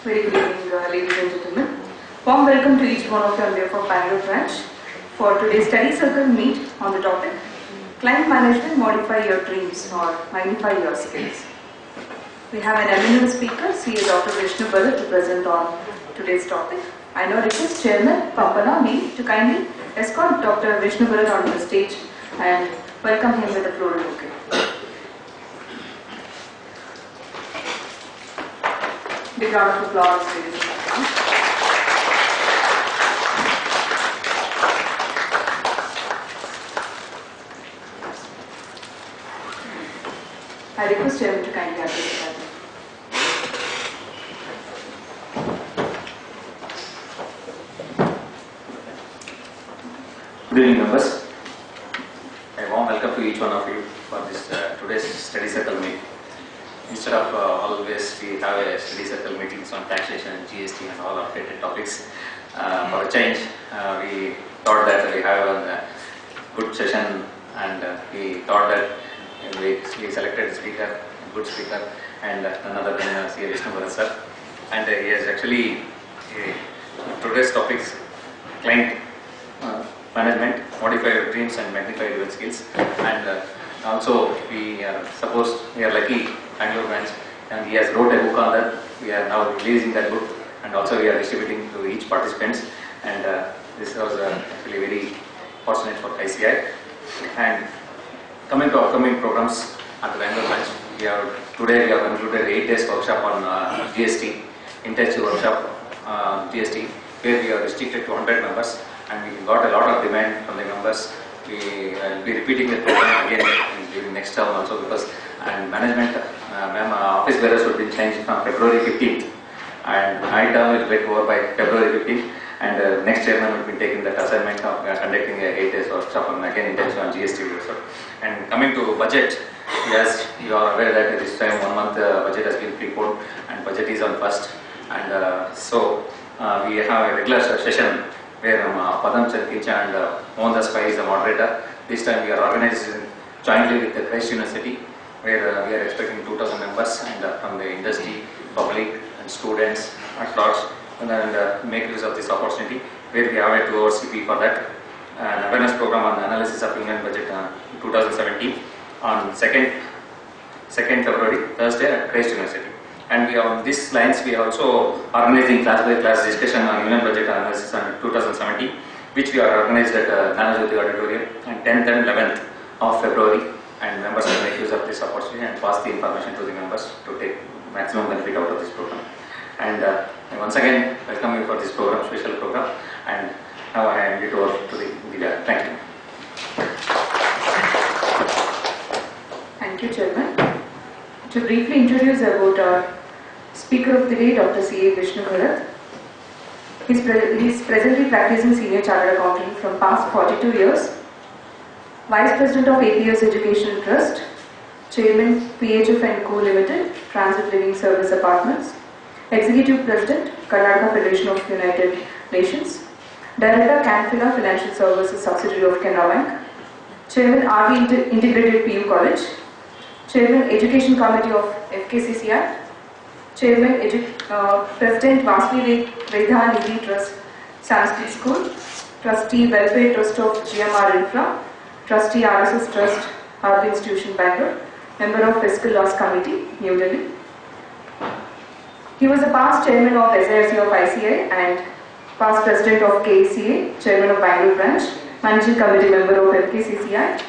Very good evening, ladies and gentlemen. Warm welcome to each one of you on behalf of Bangalore branch for today's study circle meet on the topic Client Management, Modify Your Dreams or Magnify Your Skills. We have an eminent speaker, CA Dr. Vishnu Bharath, to present on today's topic. I now request Chairman Pampana me to kindly escort Dr. Vishnu Bharath onto the stage and welcome him with a floral bouquet. Big round of applause, ladies and gentlemen. I request Chairman to kindly address the gathering. Good evening, members. A warm welcome to each one of you for this today's study circle meeting. Instead of always we have a study circle meetings on taxation, GST and all updated topics. For a change, we thought that we have a good session and we thought that we selected a speaker, a good speaker, and none other than CA Vishnu Bharath sir. And he has actually today's topics, client management, modify your dreams and magnify your skills. And also we are lucky Bangalore branch, and he has wrote a book on that. We are now releasing that book, and also we are distributing to each participants. And this was actually very fortunate for ICI. And coming to upcoming programs at the Bangalore branch, today we have concluded 8 days workshop on GST, intensive workshop GST, where we are restricted to 100 members, and we got a lot of demand from the members. We will be repeating the program again during next term also, because management office bearers will be changed from February 15th, and my term will get over by February 15th, and next chairman will be taking that assignment of conducting a 8 days workshop on again intensive on GST workshop. And coming to budget, yes, you are aware that this time 1 month budget has been preponed and budget is on first, and so we have a regular session where Padam Chankicha and Mohandas Pai is the moderator. This time we are organizing jointly with the Christ University, where we are expecting 2,000 members, and from the industry, public and students at large, and make use of this opportunity, where we have a 2-hour CP for that. An awareness program on analysis of Union Budget 2017 on 2nd February, Thursday at Christ University. And we are on these lines, we are also organizing class by class discussion on Union Budget analysis on 2017, which we are organized at Nanajyoti Auditorium on 10th and 11th of February. And members will make use of this opportunity and pass the information to the members to take maximum benefit out of this program. And once again, welcome you for this program, special program. And now I hand it over to the leader. Thank you. Thank you, Chairman. To briefly introduce about our speaker of the day, Dr. CA Vishnu Bharath. He is presently practicing senior chartered accountant from past 42 years. Vice President of APS Educational Trust, Chairman PHF & Co Limited, Transit Living Service Apartments, Executive President, Karnataka Federation of United Nations, Director, Canfila Financial Services Subsidiary of Canara Bank, Chairman RV Integrated PU College, Chairman Education Committee of FKCCI, Chairman President Vasvi Vedha Nidhi Trust Sanskrit School, Trustee Welfare Trust of GMR Infra, Trustee RSS Trust, Harvard Institution, Bangalore, Member of Fiscal Laws Committee, New Delhi. He was a past Chairman of SIRC of ICI and past President of KCA, Chairman of Bangalore Branch, Managing Committee Member of FKCCI,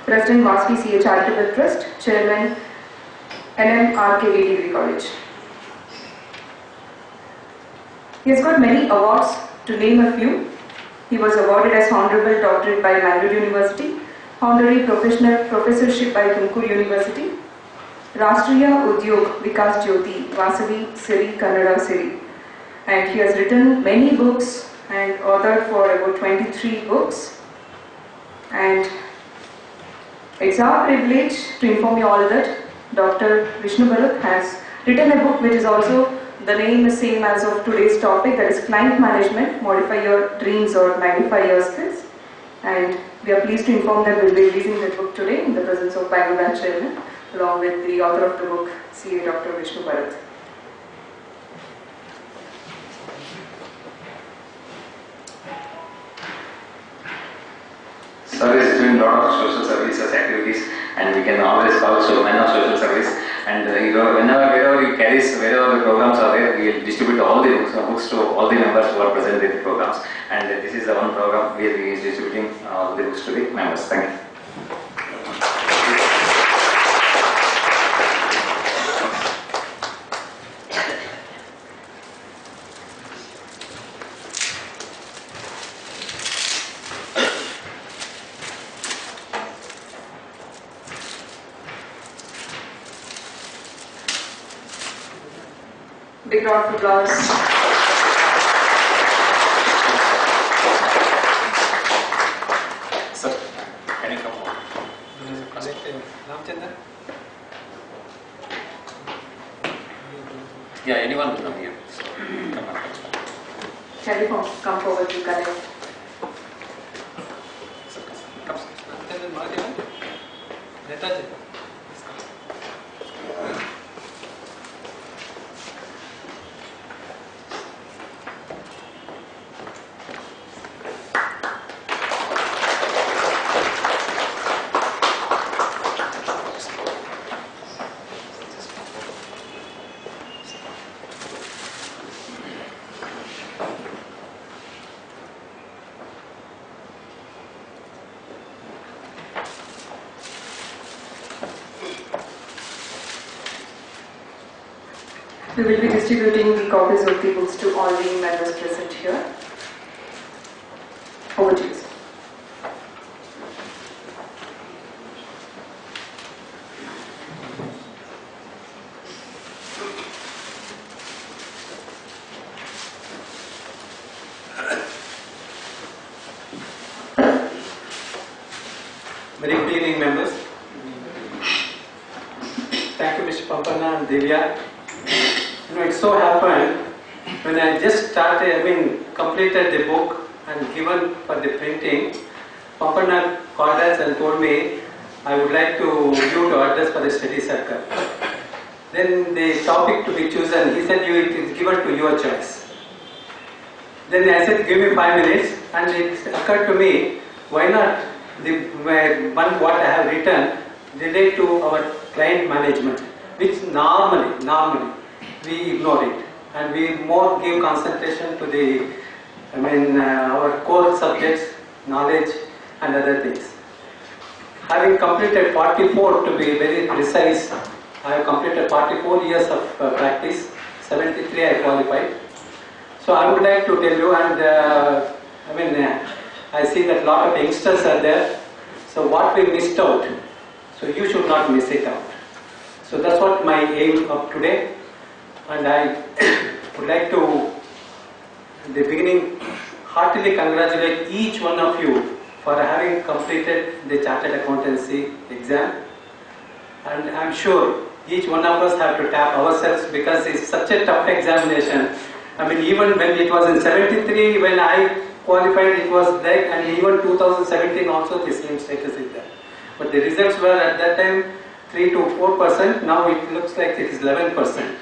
President Vasvi CA Charitable Trust, Chairman NMRKV Degree College. He has got many awards, to name a few. He was awarded as Honorable Doctorate by Bangalore University, Honorary Professional Professorship by Tumakuru University, Rashtriya Udyog Vikas Jyoti, Vasavi Siri Kannada Siri. And he has written many books and authored for about 23 books. And it's our privilege to inform you all that Dr. Vishnu Bharath has written a book which is also, the name is same as of today's topic, that is Client Management, Modify Your Dreams or Magnify Your Skills. And we are pleased to inform that we will be releasing the book today in the presence of Bangalore Branch Chairman, along with the author of the book, CA Dr. Vishnu Bharath. lot of social services activities, and we can always call so men of social service. And wherever he carries, wherever the programs are there, we will distribute all the books to all the members who are present in the programs. And this is the one program where we is distributing all the books to the members. Thank you. Big round of applause. Sir, can you come on? Yeah, anyone will come here. So, come on. Shall we come forward to collect? Sir, come, sir. We will be distributing the copies of the books to all the members present here. Over to you, sir. Very good evening, members. Thank you, Mr. Pampana and Divya. It so happened when I just completed the book and given for the printing, Pampana called us and told me I would like you to address for the study circle. Then the topic to be chosen, he said it is given to your choice. Then I said give me 5 minutes, and it occurred to me, why not the one what I have written relate to our client management, which normally we ignore it, and we more give concentration to the our core subjects, knowledge and other things. Having completed 44, to be very precise, I have completed 44 years of practice, 73 I qualified. So I would like to tell you, and I see that a lot of youngsters are there, so what we missed out, so you should not miss it out. So that's what my aim of today, and I would like to, in the beginning, heartily congratulate each one of you for having completed the Chartered Accountancy exam. And I'm sure each one of us have to tap ourselves, because it's such a tough examination. Even when it was in 73, when I qualified, it was there, and even 2017 also the same status is there. But the results were at that time 3 to 4%, now it looks like it is 11%.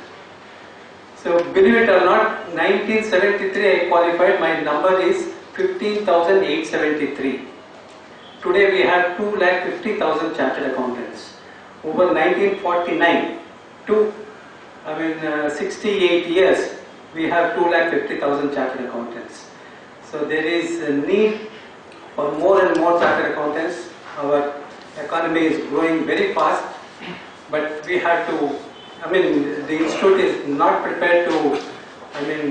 So believe it or not, 1973 I qualified, my number is 15,873. Today we have 2,50,000 chartered accountants. Over 1949 to 68 years, we have 2,50,000 chartered accountants. So there is a need for more and more chartered accountants. Our economy is growing very fast, but we have to, the institute is not prepared to,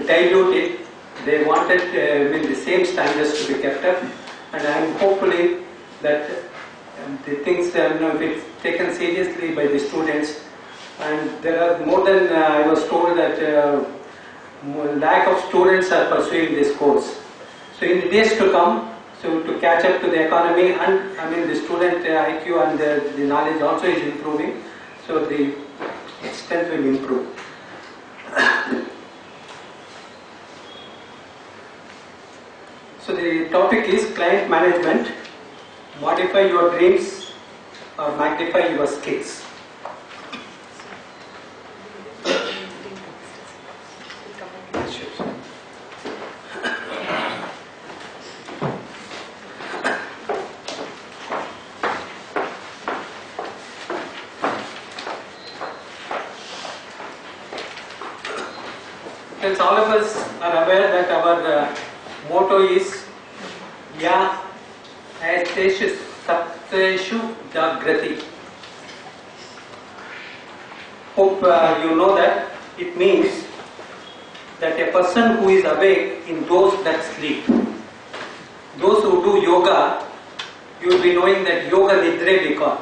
dilute it. They wanted, the same standards to be kept up, and I am hopefully that the things, if it's taken seriously by the students, and there are more than, I was told that lack of students are pursuing this course. So in the days to come, so to catch up to the economy, and the student IQ and the knowledge also is improving, so the extent will improve. So the topic is client management, modify your dreams or magnify your skills. Friends, all of us are aware that our motto is Ya Aesteshu Sapteshu Jagrati. Hope you know that. It means that a person who is awake in those that sleep. Those who do yoga, you will be knowing that Yoga Nidre we call.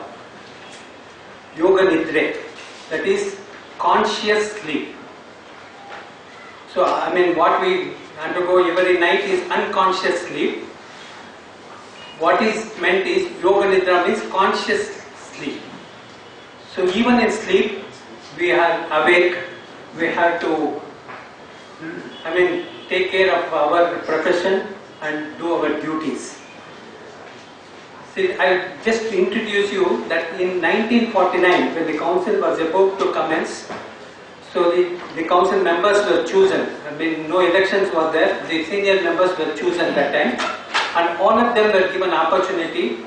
Yoga Nidre, that is conscious sleep. So, I mean, what we undergo every night is unconscious sleep. What is meant is Yoga Nidra means conscious sleep. So, even in sleep, we are awake, we have to, take care of our profession and do our duties. See, I just introduce you that in 1949, when the council was about to commence, so the council members were chosen. No elections were there. The senior members were chosen that time, and all of them were given opportunity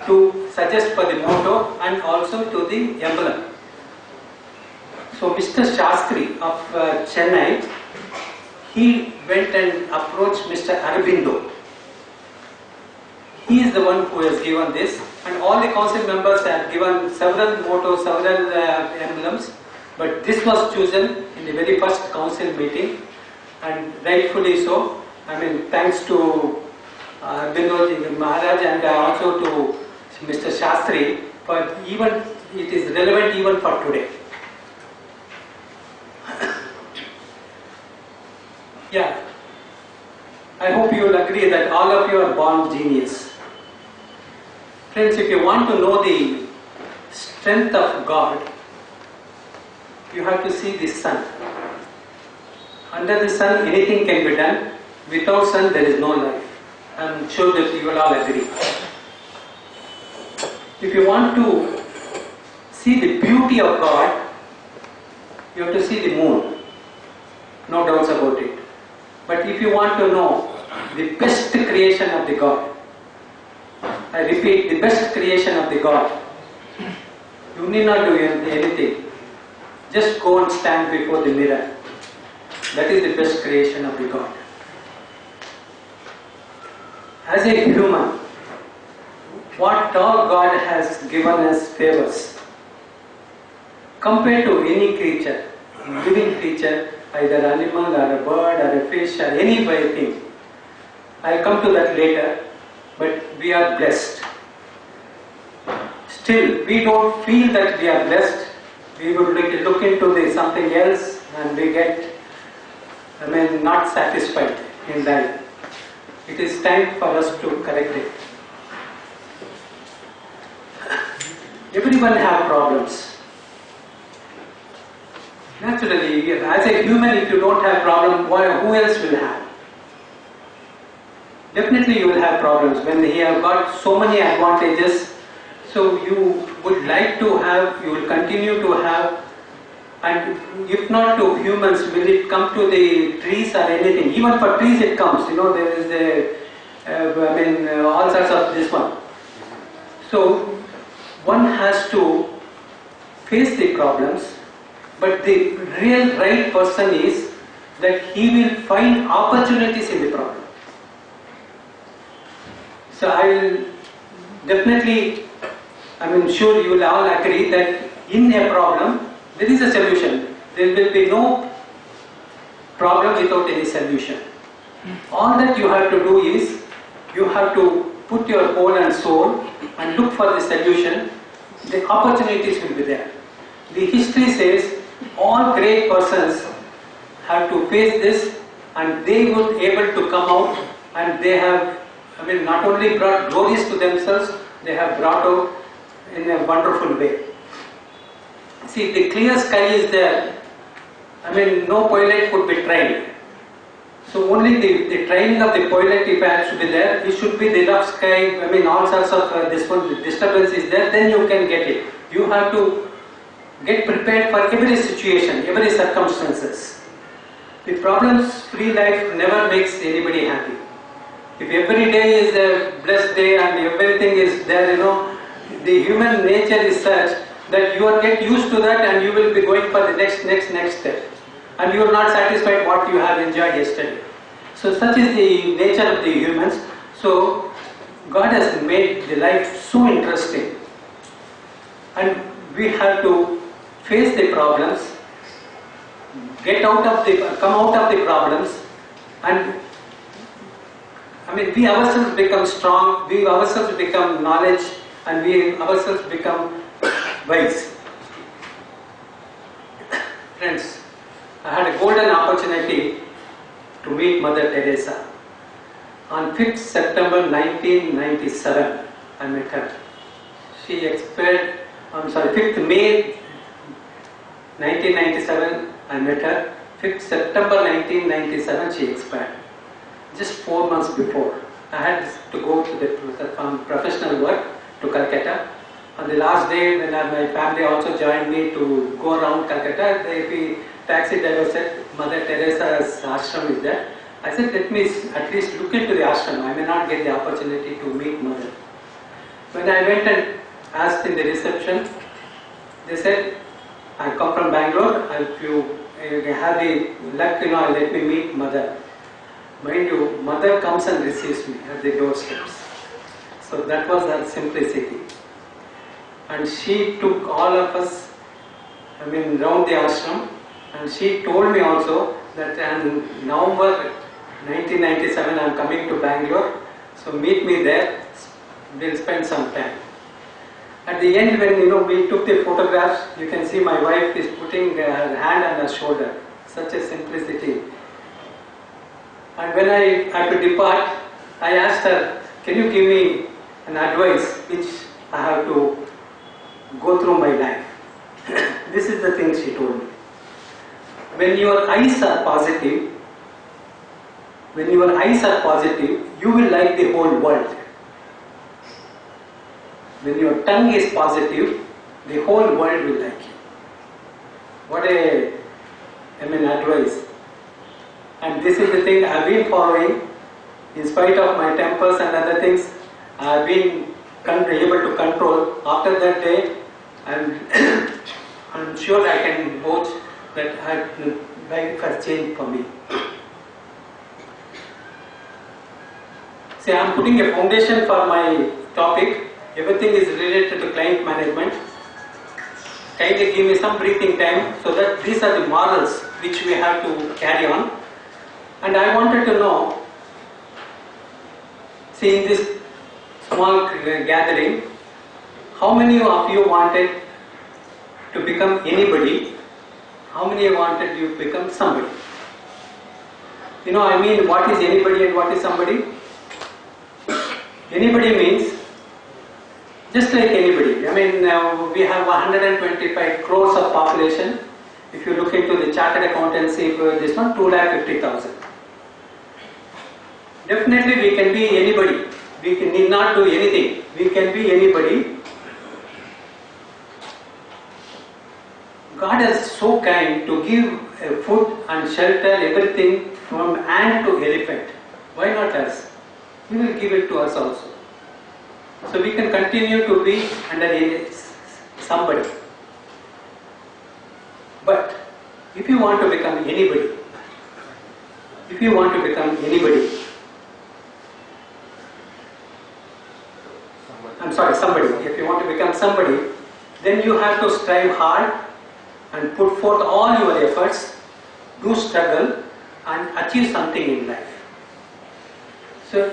to suggest for the motto and also to the emblem. So Mr. Shastri of Chennai, he went and approached Mr. Arabindo. He is the one who has given this, and all the council members have given several mottos, several emblems, but this was chosen in the very first council meeting, and rightfully so. Thanks to Arabindo Maharaj and also to Mr. Shastri, for even it is relevant even for today. Yeah, I hope you will agree that all of you are born genius. Friends, if you want to know the strength of God, you have to see the sun. Under the sun, anything can be done. Without sun, there is no life. I am sure that you will all agree. If you want to see the beauty of God, you have to see the moon. No doubts about it. But if you want to know the best creation of the God, I repeat, the best creation of the God, you need not do anything. Just go and stand before the mirror. That is the best creation of the God. As a human, what all God has given us favors. Compared to any creature, living creature, either animal or a bird or a fish or any thing. I'll come to that later, but we are blessed. Still, we don't feel that we are blessed. We would look into something else and we get, not satisfied in life. It is time for us to correct it. Everyone have problems. Naturally, as a human, if you don't have problem, who else will have? Definitely you will have problems when he have got so many advantages. So you would like to have, you will continue to have, and if not to humans, will it come to the trees or anything? Even for trees it comes, there is all sorts of this one. So one has to face the problems, but the real right person is that he will find opportunities in the problem. So I will definitely, sure you will all agree that in a problem, there is a solution. There will be no problem without any solution. All that you have to do is, you have to put your whole and soul and look for the solution. The opportunities will be there. The history says all great persons have to face this, and they were able to come out, and they have, not only brought glories to themselves, they have brought out in a wonderful way. See, the clear sky is there. No pilot could be trained. So only the training of the pilot, if it should be there, it should be the rough sky, all sorts of the disturbance is there, then you can get it. You have to get prepared for every situation, every circumstances. The problems-free life never makes anybody happy. If every day is a blessed day and everything is there, the human nature is such that you will get used to that and you will be going for the next step. and you are not satisfied what you have enjoyed yesterday. So such is the nature of the humans. So God has made the life so interesting, and we have to face the problems, come out of the problems, and we ourselves become strong, we ourselves become knowledge, and we ourselves become wise. Friends, I had a golden opportunity to meet Mother Teresa. On 5th September 1997, I met her. She expired, 5th May 1997, I met her. 5th September 1997, she expired. Just 4 months before, I had to go to the professional work to Calcutta. On the last day, when my family also joined me to go around Calcutta, the taxi driver said, Mother Teresa's ashram is there. I said, let me at least look into the ashram. I may not get the opportunity to meet Mother. When I went and asked in the reception, they said, I come from Bangalore. If you have the luck, let me meet Mother. Mind you, Mother comes and receives me at the doorsteps. So that was her simplicity. And she took all of us, round the ashram, and she told me also that in November 1997 I am coming to Bangalore, so meet me there, we'll spend some time. At the end, when we took the photographs, you can see my wife is putting her hand on her shoulder. Such a simplicity. And when I had to depart, I asked her, can you give me an advice which I have to go through my life? This is the thing she told me. When your eyes are positive, you will like the whole world. When your tongue is positive, the whole world will like you. What advice. And this is the thing I have been following. In spite of my tempers and other things, I have been able to control. After that day, I'm sure I can vouch that life has changed for me. See, I am putting a foundation for my topic. Everything is related to client management. Kindly give me some breathing time so that these are the morals which we have to carry on. And I wanted to know, see, in this small gathering, how many of you wanted to become anybody? How many wanted you to become somebody? What is anybody and what is somebody? Anybody means just like anybody. We have 125 crores of population. If you look into the chartered accountancy, this one 250,000. Definitely we can be anybody. We need not do anything. We can be anybody. God is so kind to give food and shelter, everything from ant to elephant. Why not us? He will give it to us also. So we can continue to be under somebody. But if you want to become anybody, somebody. If you want to become somebody, then you have to strive hard and put forth all your efforts, do struggle and achieve something in life. So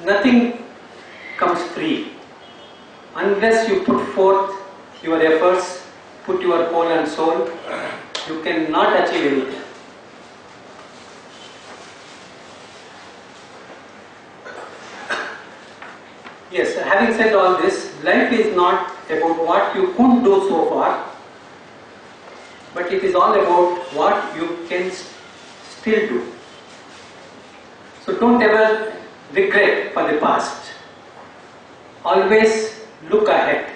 nothing comes free. Unless you put forth your efforts, put your whole and soul, you cannot achieve anything. Yes, having said all this, life is not about what you could do so far, but it is all about what you can still do. So don't ever regret for the past. Always look ahead.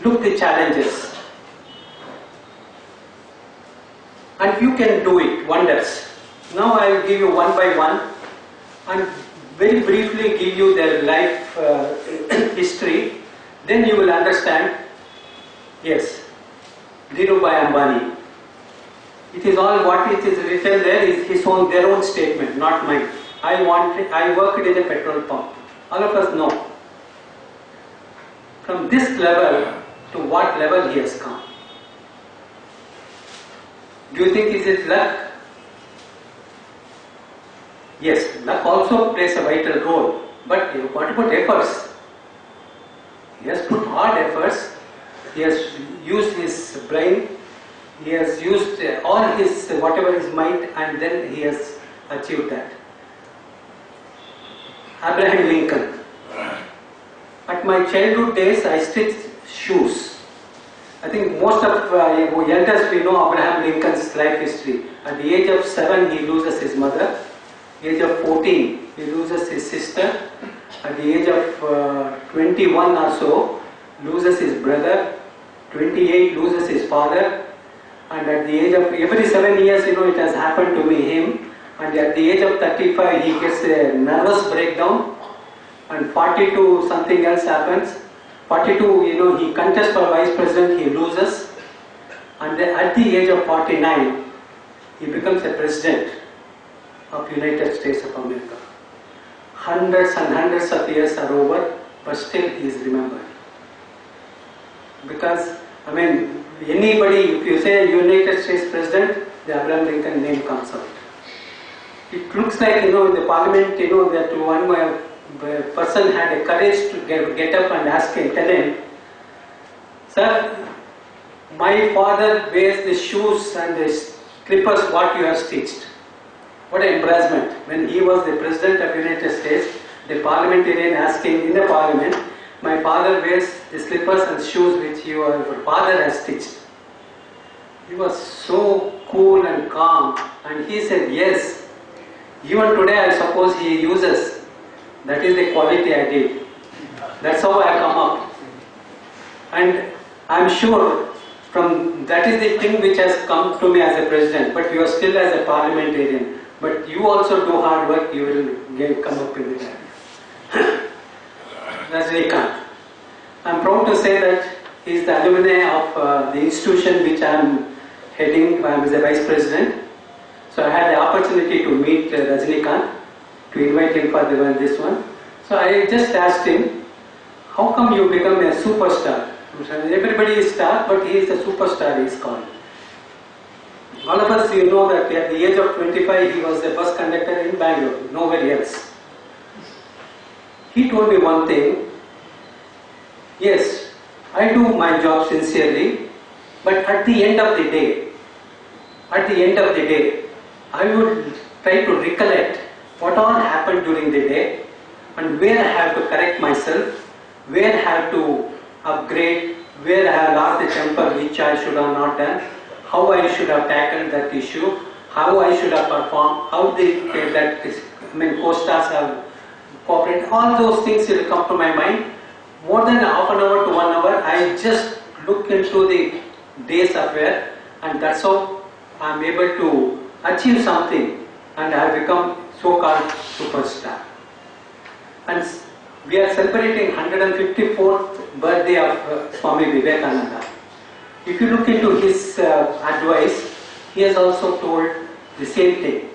Look the challenges. And you can do it, wonders. Now I will give you one by one and very briefly give you their life history. Then you will understand. Yes, Dhirubhai Ambani. It is all what it is written there is their own statement, not mine. I worked in a petrol pump. All of us know. From this level to what level he has come. Do you think is it luck? Yes, luck also plays a vital role. But what about efforts? He has put hard efforts. He has used his brain. He has used all his whatever his might, and then he has achieved that. Abraham Lincoln. At my childhood days, I stitched shoes. I think most of elders we know Abraham Lincoln's life history. At the age of 7, he loses his mother. Age of 14, he loses his sister. At the age of 21 or so, loses his brother. 28, loses his father. And at the age of every 7 years, it has happened to him. And at the age of 35, he gets a nervous breakdown. And 42, something else happens. 42, he contests for vice president, he loses. And then at the age of 49, he becomes a president of United States of America. Hundreds and hundreds of years are over, but still he is remembered. Because, anybody, if you say United States president, the Abraham Lincoln name comes out. It looks like, in the parliament, that one person had a courage to get up and ask him, tell him, sir, my father wears the shoes and the slippers what you have stitched. What an embarrassment. When he was the president of the United States, the parliamentarian asked him in the parliament, my father wears the slippers and shoes which your father has stitched. He was so cool and calm, and he said, yes, even today I suppose he uses. That is the quality I did. That's how I come up. And I'm sure that is the thing which has come to me as a president, but you are still as a parliamentarian. But you also do hard work, you will come up with it. That's Rajnikant. I'm proud to say that he is the alumni of the institution which I am heading as a vice president. So I had the opportunity to meet Rajnikant, to invite him for this one. So I just asked him, how come you become a superstar? Everybody is star, but he is a superstar, he is called. All of us, know that at the age of 25, he was a bus conductor in Bangalore, nowhere else. He told me one thing, yes, I do my job sincerely, but at the end of the day, I would try to recollect what all happened during the day and where I have to correct myself, where I have to upgrade, where I have lost the temper which I should have not done, how I should have tackled that issue, how I should have performed, how co-stars have cooperated, all those things will come to my mind. More than half an hour to 1 hour, I just look into the day's affair, and that's how I am able to achieve something, and I have become so-called superstar. And we are celebrating 154th birthday of Swami Vivekananda. If you look into his advice, he has also told the same thing.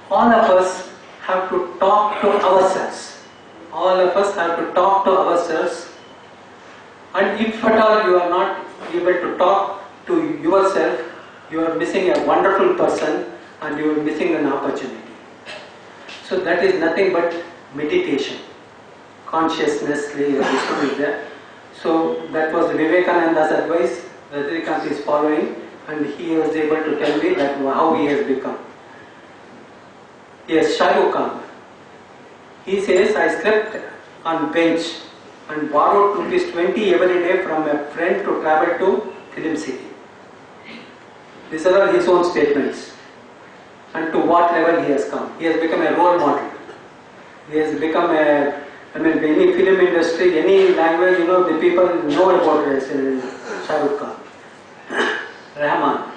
All of us have to talk to ourselves. All of us have to talk to ourselves. And if at all you are not able to talk to yourself, you are missing a wonderful person and you are missing an opportunity. So that is nothing but meditation. Consciously is there. So that was Vivekananda's advice. Rajnikant is following, and he was able to tell me that how he has become. Yes, Shah Rukh Khan. He says, I slept on bench and borrowed ₹20 every day from a friend to travel to Film City. These are all his own statements. And to what level he has come. He has become a role model. He has become any film industry, any language, the people know about Shah Rukh Khan. Rahman.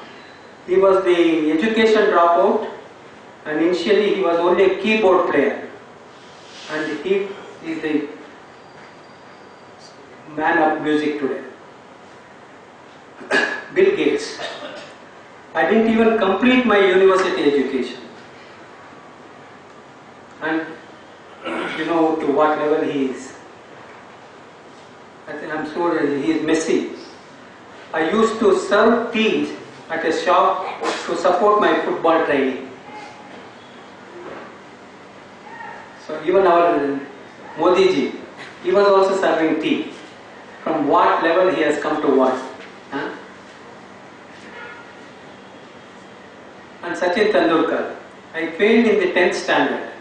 He was the education dropout, and initially he was only a keyboard player. And he is the man of music today. Bill Gates. I didn't even complete my university education. And you know to what level he is. I'm sure he is messy. I used to serve tea at a shop to support my football training. So even our Modi ji, he was also serving tea. From what level he has come to what? Huh? And Sachin Tendulkar, I failed in the 10th standard.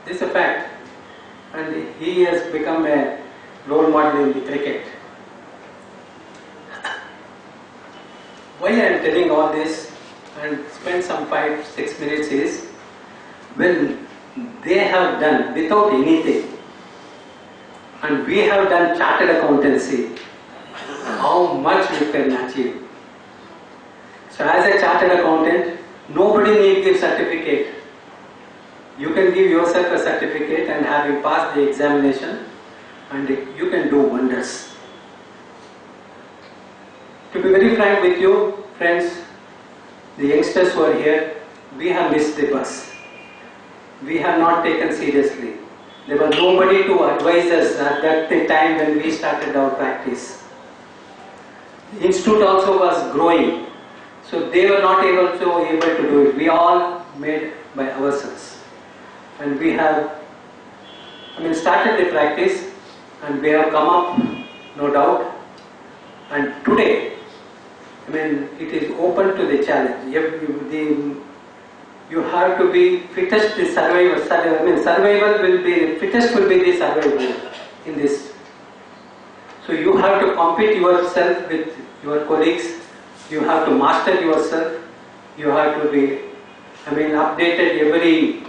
This is a fact. And he has become a role model in the cricket. Why I am telling all this and spend some 5-6 minutes is, well, they have done without anything, and we have done chartered accountancy, how much we can achieve. So as a chartered accountant, nobody needs give certificate. You can give yourself a certificate and having passed the examination, and you can do wonders. To be very frank with you, friends, the youngsters who are here, we have missed the bus. We have not taken seriously. There was nobody to advise us at that time when we started our practice. The institute also was growing, so they were not able to do it. We all made by ourselves. And we have, started the practice, and we have come up, no doubt. And today, it is open to the challenge. You have to be fittest, the survival. Survival will be, fittest will be the survival in this. So you have to compete yourself with your colleagues. You have to master yourself. You have to be, updated every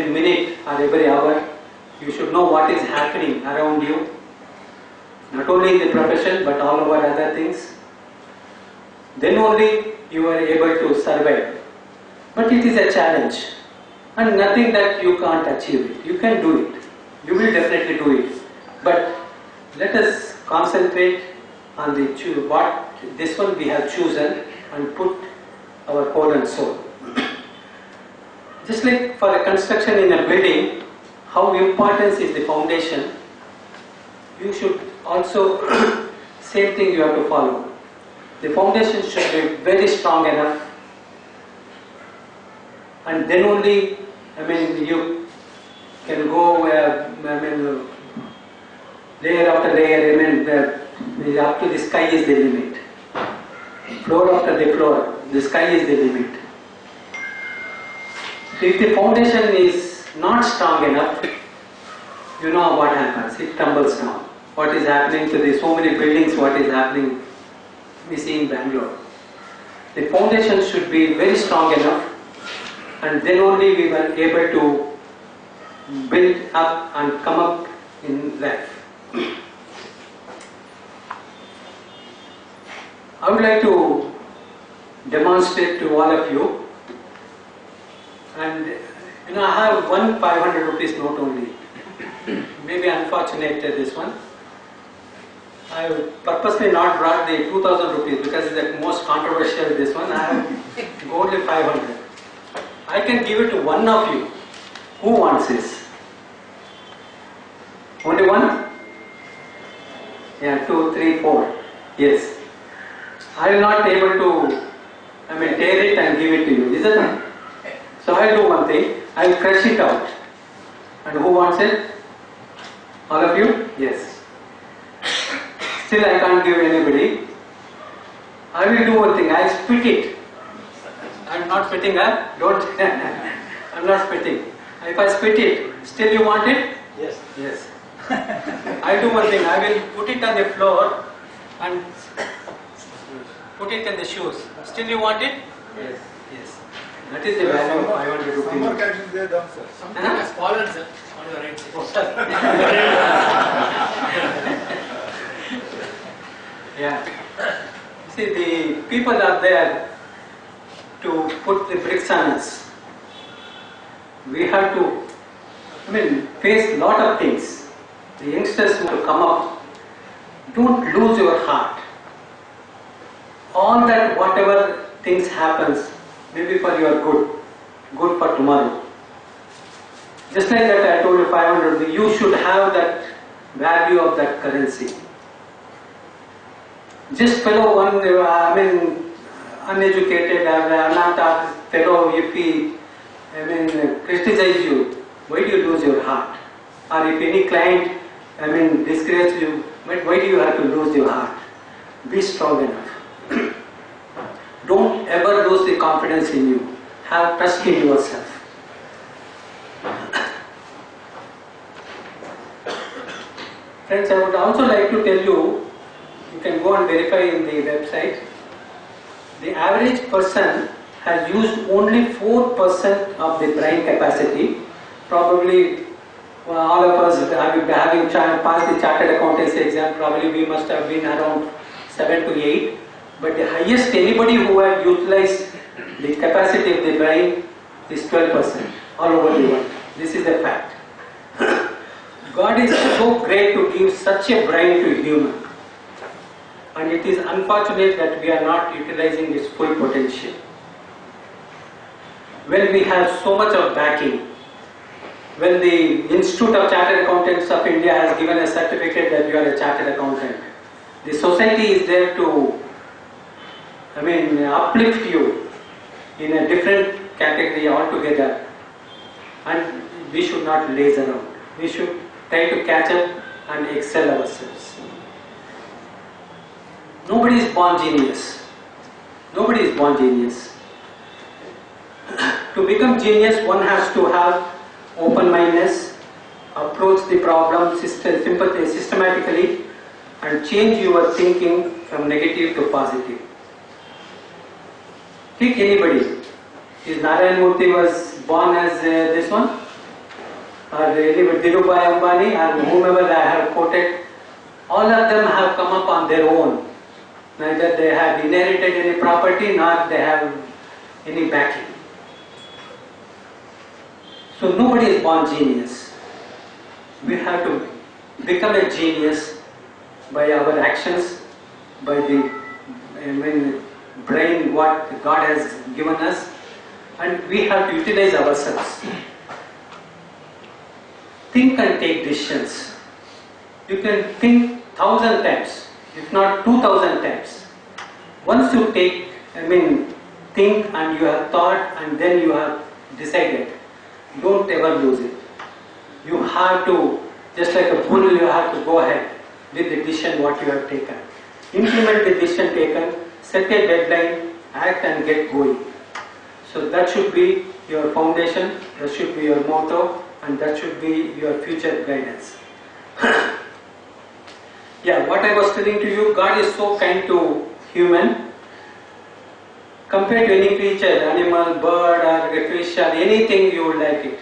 minute or every hour. You should know what is happening around you. Not only in the profession, but all over other things. Then only you are able to survive. But it is a challenge, and nothing that you can't achieve it. You can do it. You will definitely do it. But let us concentrate on what this one we have chosen and put our whole and soul. Just like for a construction in a building, how important is the foundation, you should also, same thing you have to follow. The foundation should be very strong enough, and then only, you can go, layer after layer, up to the sky is the limit. Floor after the floor, the sky is the limit. So if the foundation is not strong enough, you know what happens, it tumbles down. What is happening to so many buildings, what is happening, we see in Bangalore. The foundation should be very strong enough, and then only we were able to build up and come up in life. I would like to demonstrate to all of you, and I have one 500 rupees note only. Maybe unfortunate this one. I have purposely not brought the 2000 rupees because it's the most controversial this one. I have only 500. I can give it to one of you. Who wants this? Only one? Yeah, 2, 3, 4. Yes. I will not able to, tear it and give it to you, isn't it? So I will do one thing. I will crush it out. And who wants it? All of you? Yes. Still I can't give anybody. I will do one thing. I will spit it. I am not spitting, don't. I am not spitting. If I spit it, still you want it? Yes. Yes. I will do one thing. I will put it on the floor and put it in the shoes. Still you want it? Yes. Yes. That is the value of 500 rupees. Some more corrections there done, sir. Something has fallen, sir, on your right side. Yeah. See, the people are there to put the bricks on us. We have to, face lot of things. The youngsters who come up, don't lose your heart. All that, whatever things happens, maybe for your good for tomorrow. Just like that I told you 500, you should have that value of that currency. Just fellow one, uneducated or untaught fellow, if he, criticize you, why do you lose your heart? Or if any client, disgrace you, why do you have to lose your heart? Be strong enough. Don't ever lose the confidence in you. Have trust in yourself. Friends, I would also like to tell you, you can go and verify in the website, the average person has used only 4% of the brain capacity. Probably all of us having passed the chartered accountancy exam, probably we must have been around 7 to 8. But the highest anybody who had utilized the capacity of the brain is 12% all over the world. This is a fact. God is so great to give such a brain to a human. And it is unfortunate that we are not utilizing its full potential. When we have so much of backing, when the Institute of Chartered Accountants of India has given a certificate that you are a chartered accountant, the society is there to uplift you in a different category altogether, and we should not laze around. We should try to catch up and excel ourselves. Nobody is born genius. Nobody is born genius. To become genius, one has to have open-mindedness, approach the problem systematically, and change your thinking from negative to positive. Pick anybody. Is Narayan Murthy was born as this one? Or Dhirubhai Ambani, or whomever I have quoted? All of them have come up on their own. Neither they have inherited any property, nor they have any backing. So nobody is born genius. We have to become a genius by our actions, by the brain what God has given us, and we have to utilize ourselves. Think and take decisions. You can think 1,000 times, if not 2,000 times. Once you think and you have thought and then you have decided, don't ever lose it. You have to, just like a bull, you have to go ahead with the decision what you have taken. Implement the decision taken, set a deadline, act and get going. So that should be your foundation, that should be your motto, and that should be your future guidance. Yeah, what I was telling to you, God is so kind to human. Compared to any creature, animal, bird or fish or anything, you would like it.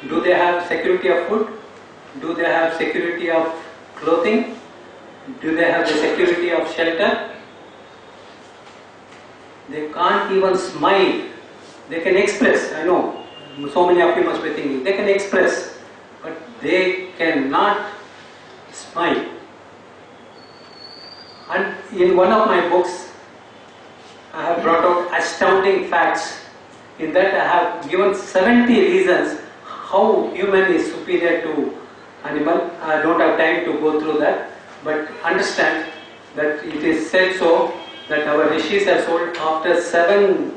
Do they have security of food? Do they have security of clothing? Do they have the security of shelter? They can't even smile. They can express, I know, so many of you must be thinking, they can express, but they cannot smile. And in one of my books, I have brought out astounding facts. In that I have given 70 reasons how human is superior to animal. I don't have time to go through that, but understand that it is said so that our rishis have told after 7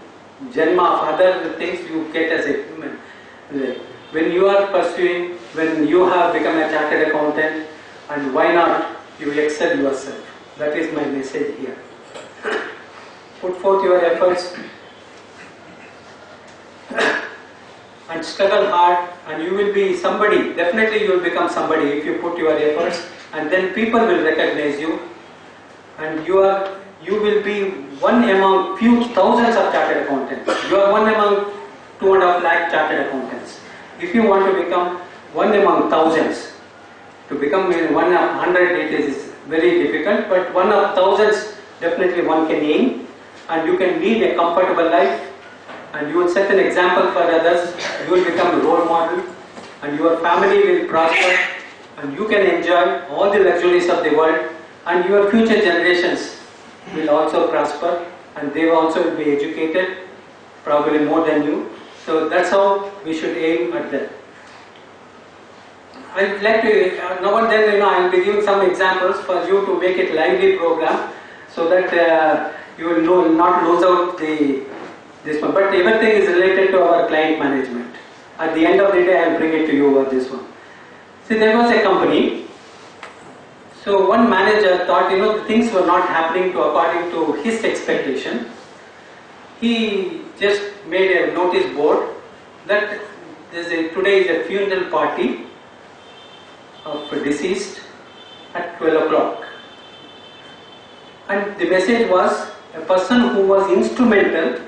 janma of other things you get as a human. When you are pursuing, when you have become a chartered accountant, and why not you excel yourself. That is my message here. Put forth your efforts and struggle hard, and you will be somebody. Definitely you will become somebody if you put your efforts, and then people will recognize you, and you will be one among few thousands of chartered accountants. You are one among 2.5 lakh chartered accountants. If you want to become one among thousands, to become one of 100 it is very difficult, but one of thousands definitely one can aim, and you can lead a comfortable life, and you will set an example for others. You will become a role model, and your family will prosper, and you can enjoy all the luxuries of the world, and your future generations will also prosper, and they also will be educated, probably more than you. So that's how we should aim at that. I would like to, now and then, I will be giving some examples for you to make it lively program, so that you will not lose out this one. But everything is related to our client management. At the end of the day, I will bring it to you over this one. See, there was a company. So one manager thought, the things were not happening according to his expectation. He just made a notice board that today is a funeral party of a deceased at 12 o'clock. And the message was, a person who was instrumental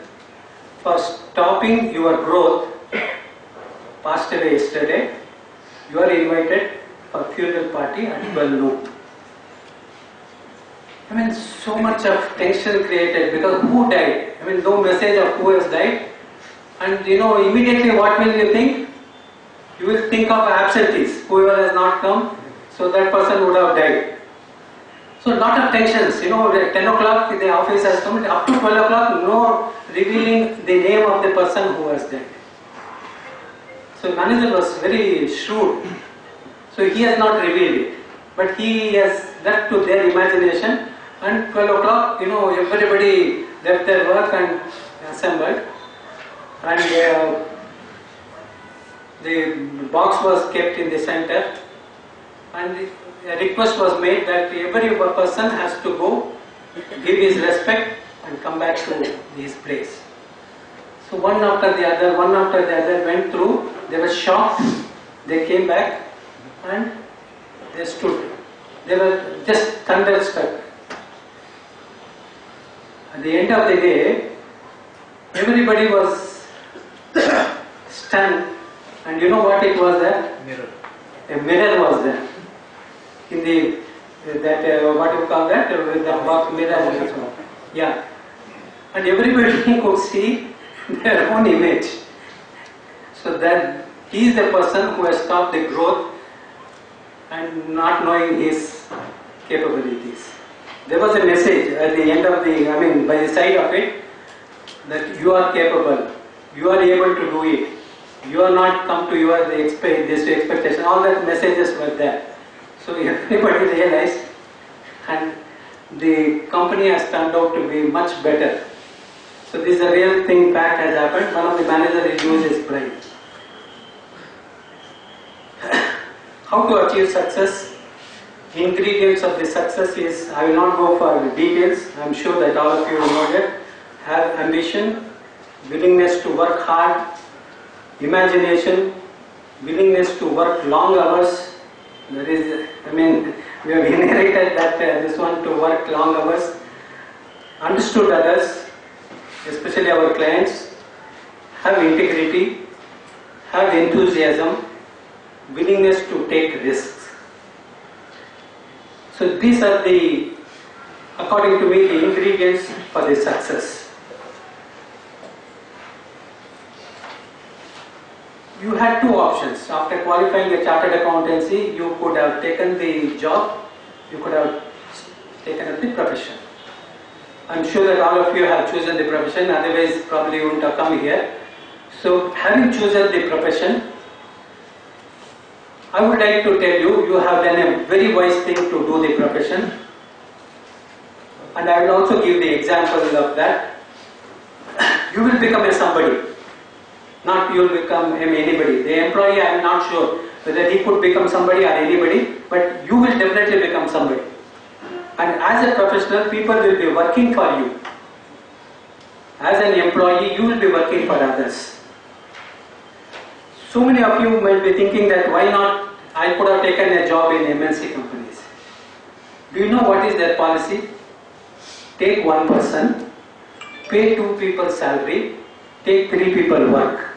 for stopping your growth passed away yesterday. You are invited for funeral party at 12 noon. So much of tension created, because who died? No message of who has died. And immediately what will you think? You will think of absentees, whoever has not come, so that person would have died. So lot of tensions, at 10 o'clock the office has come, up to 12 o'clock no revealing the name of the person who has died. So manager was very shrewd, so he has not revealed it, but he has left to their imagination. And 12 o'clock, everybody left their work and assembled, and the box was kept in the center, and a request was made that every person has to go, give his respect and come back to his place. So one after the other went through. They were shocked. They came back and they stood. They were just thunderstruck. At the end of the day, everybody was stunned, and you know what it was there? Mirror. A mirror was there. In the what do you call that? With the box mirror. Yeah. And everybody could see their own image. So that he is the person who has stopped the growth and not knowing his capabilities. There was a message at the end of by the side of it, that you are capable, you are able to do it, you are not come to this expectation. All that messages were there. So everybody realized, and the company has turned out to be much better. So this is a real thing fact has happened. One of the managers used his brain. How to achieve success? Ingredients of the success is, I will not go for the details, I am sure that all of you know it. Have ambition, willingness to work hard, imagination, willingness to work long hours. There is, we have inherited that this one, to work long hours. Understood others, especially our clients. Have integrity, have enthusiasm, willingness to take risks. So these are according to me, the ingredients for the success. You had two options. After qualifying a chartered accountancy, you could have taken the job, you could have taken up the profession. I'm sure that all of you have chosen the profession, otherwise probably you wouldn't have come here. So having chosen the profession, I would like to tell you, you have done a very wise thing to do the profession. And I will also give the example of that. You will become a somebody. Not you will become anybody. The employee, I am not sure whether he could become somebody or anybody, but you will definitely become somebody. And as a professional, people will be working for you. As an employee, you will be working for others. So many of you might be thinking that why not, I could have taken a job in MNC companies. Do you know what is their policy? Take one person, pay 2 people salary, take 3 people work.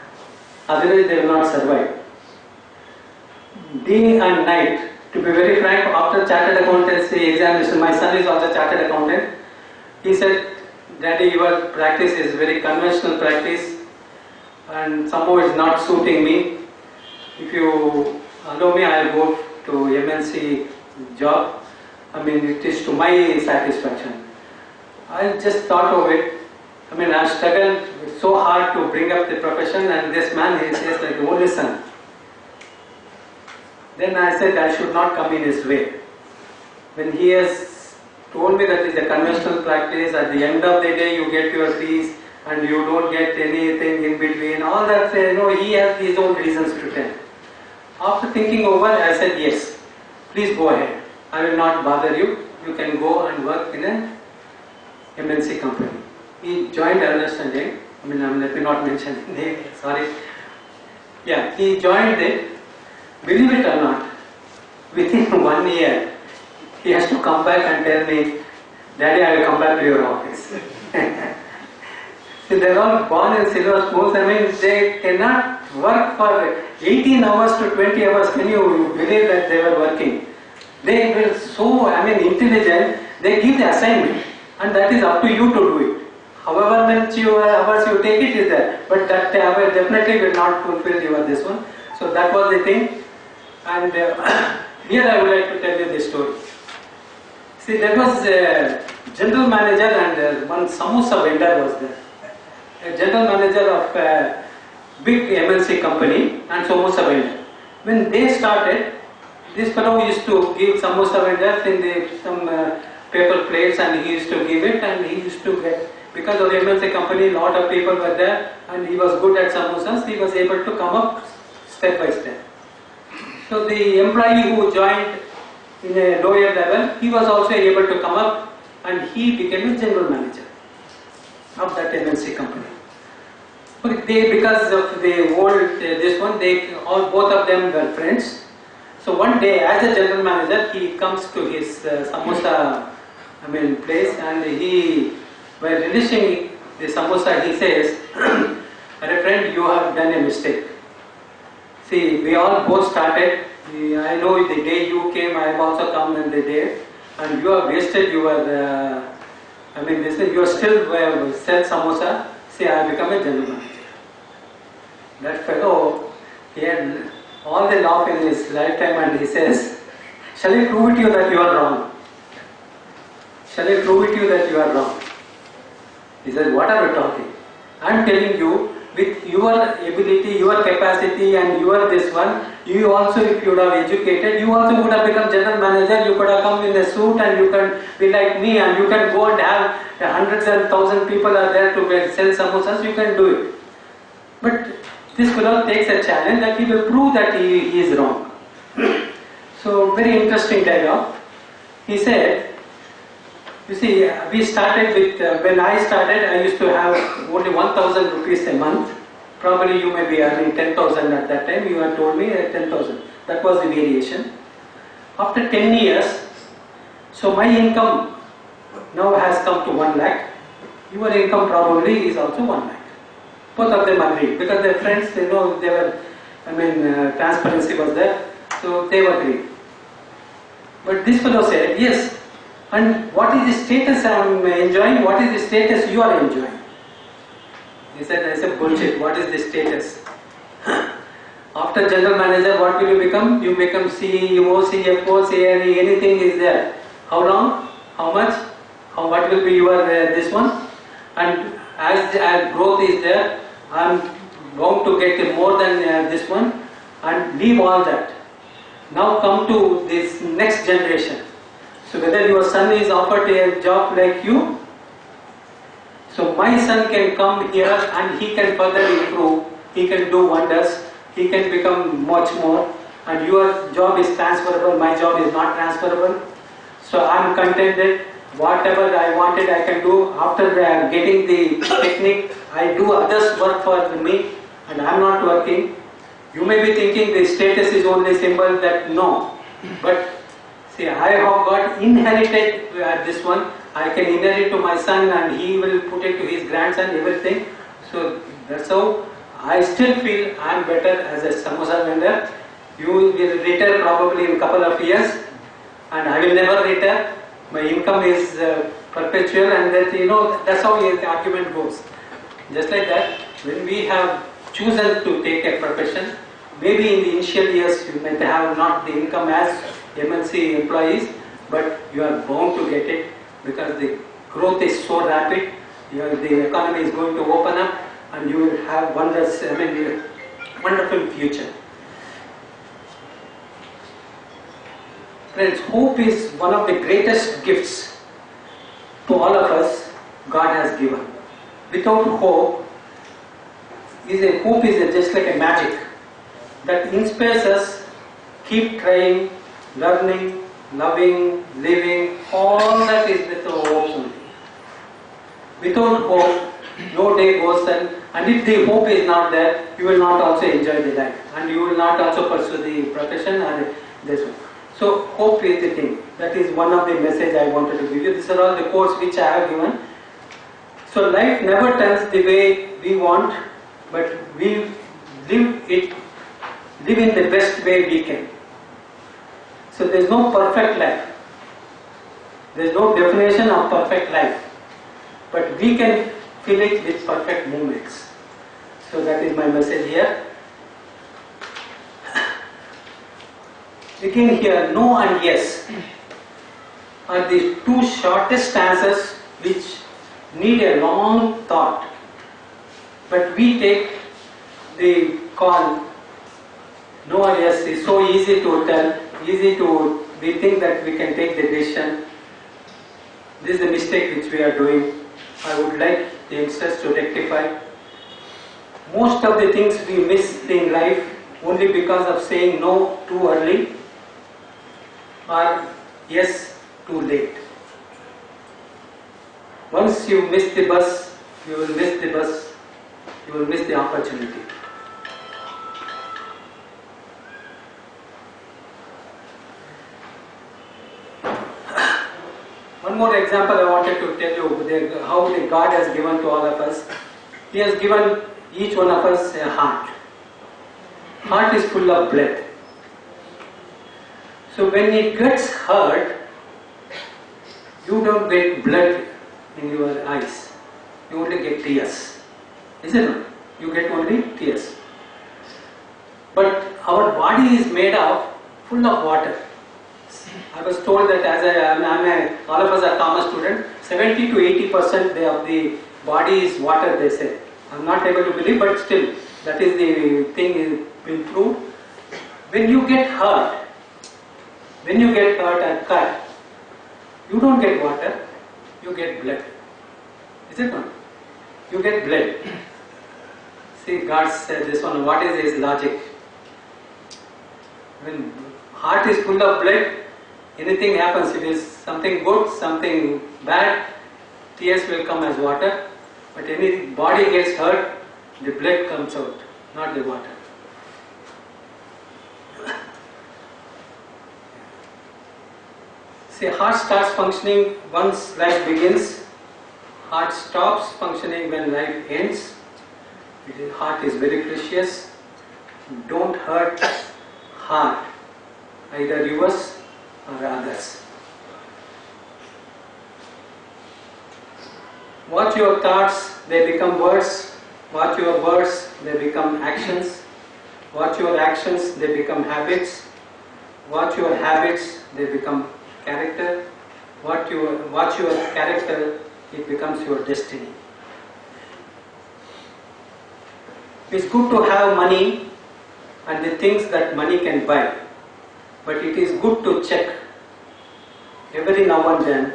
Otherwise they will not survive. Day and night, to be very frank, after chartered accountancy examination, my son is also chartered accountant. He said, Daddy, your practice is very conventional practice and somehow it's not suiting me. If you allow me, I will go to MNC job. It is to my satisfaction. I just thought of it. I mean, I've struggled so hard to bring up the profession, and this man, he says like the only son. Then I said I should not come in his way. When he has told me that it's a conventional practice, at the end of the day you get your fees and you don't get anything in between, all that, he has his own reasons to tell. After thinking over, I said yes, please go ahead. I will not bother you. You can go and work in an MNC company. He joined Ernst & Young. Let me not mention the name, sorry. Yeah, he joined it. Believe it or not, within 1 year, he has to come back and tell me, Daddy, I will come back to your office. See, they're all born in silver spoons. They cannot work for 18 hours to 20 hours. Can you believe that they were working? They were so, intelligent. They give the assignment, and that is up to you to do it. However many hours you take it is there, but that hour definitely will not fulfill your this one. So that was the thing. And here I would like to tell you this story. See, there was a general manager and one samosa vendor was there. A general manager of a big MNC company and samosa vendor. When they started, this fellow used to give samosa vendors in some paper plates, and he used to give it, and he used to get, because of the MNC company, lot of people were there, and he was good at samosas, he was able to come up step by step. So the employee who joined in a lower level, he was also able to come up, and he became a general manager of that MNC company. But because of the old both of them were friends. So one day, as a general manager, he comes to his samosa place, and while relishing the samosa, he says, friend, you have done a mistake. See, we all both started. I know the day you came, I have also come in the day, and you have wasted your, you are still sell samosa. See, I have become a general manager. That fellow, he had all the laugh in his lifetime, and he says, shall I prove it to you that you are wrong? Shall I prove it to you that you are wrong? He says, what are you talking? I am telling you, with your ability, your capacity, and your this one, you also, if you would have educated, you also would have become general manager. You could have come in a suit, and you can be like me, and you can go and have hundreds and thousands people are there to sell samosas. You can do it. But this fellow takes a challenge that he will prove that he is wrong. So, very interesting dialogue. He said, you see, we started with, when I started, I used to have only 1,000 rupees a month. Probably you may be earning 10,000 at that time. You had told me 10,000. That was the variation. After 10 years, so my income now has come to 1 lakh. Your income probably is also 1 lakh. Both of them agreed, because their friends, they know, they were, transparency was there, so they agreed. But this fellow said, yes, and what is the status I am enjoying? What is the status you are enjoying? He said, I said, bullshit, what is the status? After general manager, what will you become? You become CEO, CFO, CRE, anything is there. How long? How much? What will be your this one? And as growth is there, I am bound to get more than this one, and leave all that. Now come to this next generation. So whether your son is offered a job like you, so my son can come here and he can further improve, he can do wonders, he can become much more, and your job is transferable, my job is not transferable. So I am contented, whatever I wanted I can do. After getting the technique, I do others work for me, and I am not working. You may be thinking the status is only symbol, that no, but see, I have got inherited this one. I can inherit to my son, and he will put it to his grandson, everything. So that's how I still feel I am better as a samosa vendor. You will retire probably in a couple of years, and I will never retire. My income is perpetual, and that that's how the argument goes. Just like that, when we have chosen to take a profession, maybe in the initial years you may have not the income as MNC employees, but you are bound to get it, because the growth is so rapid. The economy is going to open up and you will have wonderful future. Friends, hope is one of the greatest gifts to all of us God has given. Without hope, hope is just like a magic that inspires us, keep trying, learning, loving, living, all that is with our hopes only. Without hope, no day goes and if the hope is not there, you will not also enjoy the life and you will not also pursue the profession and this one. So hope is the thing. That is one of the message I wanted to give you. These are all the quotes which I have given. So life never turns the way we want, but we live in the best way we can. So there is no perfect life. There is no definition of perfect life. But we can fill it with perfect moments. So that is my message here. Again here, no and yes are the two shortest answers which need a long thought. But we take the call, no or yes is so easy to tell, we think that we can take the decision. This is the mistake which we are doing. I would like the youngsters to rectify. Most of the things we miss in life only because of saying no too early or yes too late. Once you miss the bus, you will miss the opportunity. One more example I wanted to tell you how God has given to all of us. He has given each one of us a heart. Heart is full of blood. So when it gets hurt, you don't get blood in your eyes. You only get tears. Isn't it? You get only tears. But our body is made of full of water. I was told that all of us are common students, 70 to 80% of the body is water, they say. I'm not able to believe, but still, that is the thing is been proved. When you get hurt and cut, you don't get water, you get blood. Is it not? You get blood. See, God said this one, what is his logic? When heart is full of blood, anything happens, it is something good, something bad, tears will come as water, but any body gets hurt, the blood comes out, not the water. See, heart starts functioning once life begins, heart stops functioning when life ends. Heart is very precious. Don't hurt heart, either yours or others. Watch your thoughts, they become words. Watch your words, they become actions. Watch your actions, they become habits. Watch your habits, they become character. Watch your character, it becomes your destiny. It's good to have money and the things that money can buy. But it is good to check every now and then,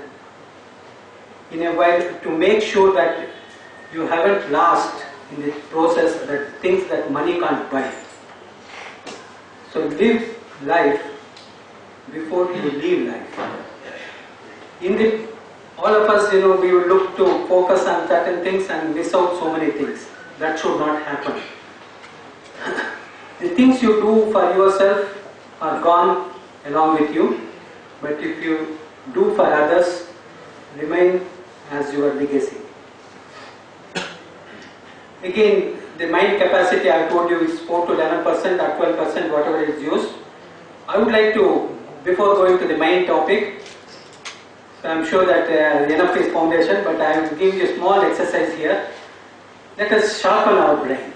in a while, to make sure that you haven't lost in the process that things that money can't buy. So live life before you leave life. All of us, we will look to focus on certain things and miss out so many things. That should not happen. The things you do for yourself are gone along with you, but if you do for others, remain as your legacy. Again, the mind capacity I told you is 4 to 11% or 12%, whatever is used. I would like to, before going to the mind topic, so I'm sure that enough is foundation, but I will give you a small exercise here. Let us sharpen our brain.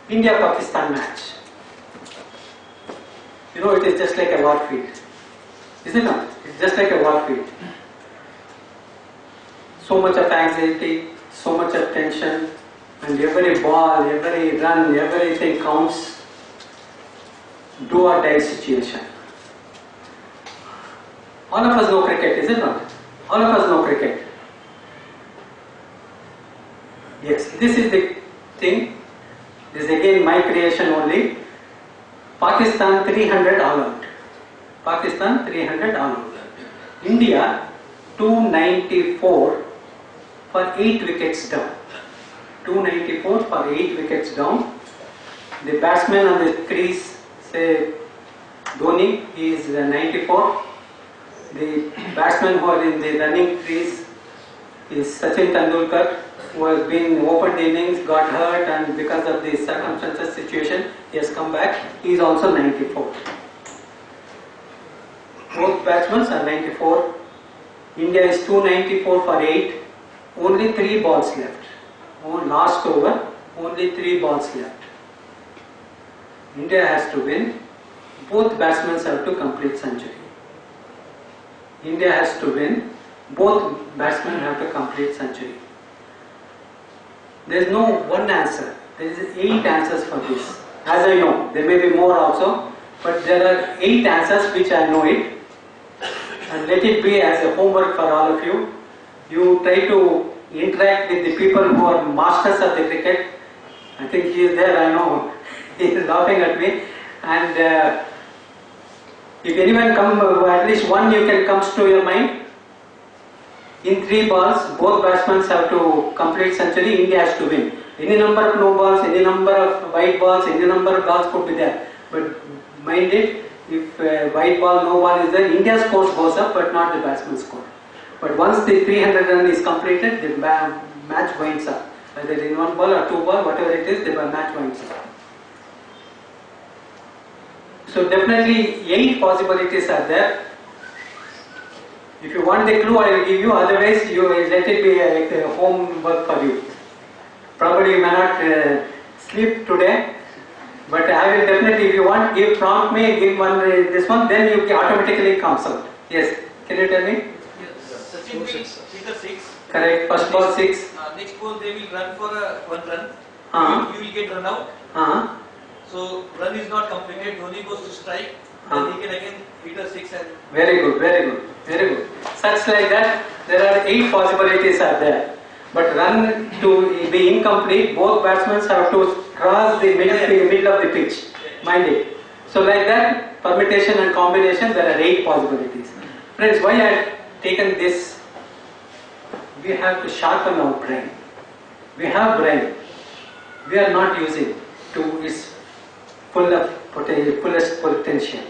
India-Pakistan match. It is just like a war field. Is it not? It's just like a war field. so much of anxiety, so much of tension, and every ball, every run, everything counts. Do or die situation. All of us know cricket, is it not? All of us know cricket. Yes, this is the thing. This is again my creation only. Pakistan 300 all out. Pakistan 300 all out. India 294 for 8 wickets down. 294 for 8 wickets down. The batsman on the crease, say Dhoni, he is 94. The batsman who are in the running crease is Sachin Tendulkar, who has been opened innings, got hurt, and because of the circumstances situation, he has come back. He is also 94. Both batsmen are 94. India is 294 for 8. Only 3 balls left. Last over, only 3 balls left. India has to win. Both batsmen have to complete century. India has to win. Both batsmen have to complete century. There is no one answer. There is 8 answers for this. As I know, there may be more also, but there are 8 answers which I know it. And let it be as a homework for all of you. You try to interact with the people who are masters of the cricket. I think he is there, I know. He is laughing at me. And if anyone comes, at least one you can comes to your mind. In 3 balls, both batsmen have to complete century. India has to win. Any number of no balls, any number of white balls, any number of balls could be there. But mind it, if white ball, no ball is there, India's score goes up, but not the batsman's score. But once the 300 run is completed, the match winds up. Whether in 1 ball or 2 ball, whatever it is, the match winds up. So definitely 8 possibilities are there. If you want the clue, I will give you. Otherwise, you let it be a homework for you. Probably you may not sleep today, but I will definitely. If you want, prompt me, give one this one. Then you automatically comes out. Yes. Can you tell me? Yes. Sachin will figure 6. Correct. First ball 6. Next ball they will run for 1 run. Uh-huh. You will get run out. Uh-huh. So run is not completed. Dhoni goes to strike. Then he can again figure 6 and. Very good. Very good. Very good. Such like that, there are 8 possibilities are there. But run to be incomplete, both batsmen have to cross the middle of the pitch. Mind it. So like that, permutation and combination, there are 8 possibilities. Friends, why I have taken this? We have to sharpen our brain. We have brain. We are not using to its fullest potential.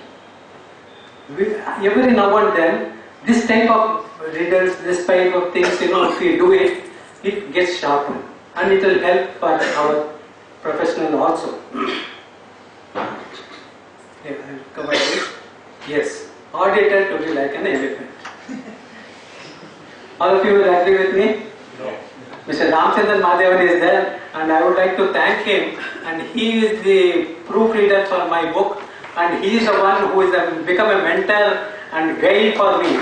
Every now and then, this type of riddles, this type of things, if we do it, it gets sharpened, and it will help for our professional also. Yeah, I'll cover this. Yes, auditor to be like an elephant. All of you will agree with me? No. Mr. Ramchandran Madhavan is there, and I would like to thank him. And he is the proofreader for my book, and he is the one who is become a mentor and guide for me.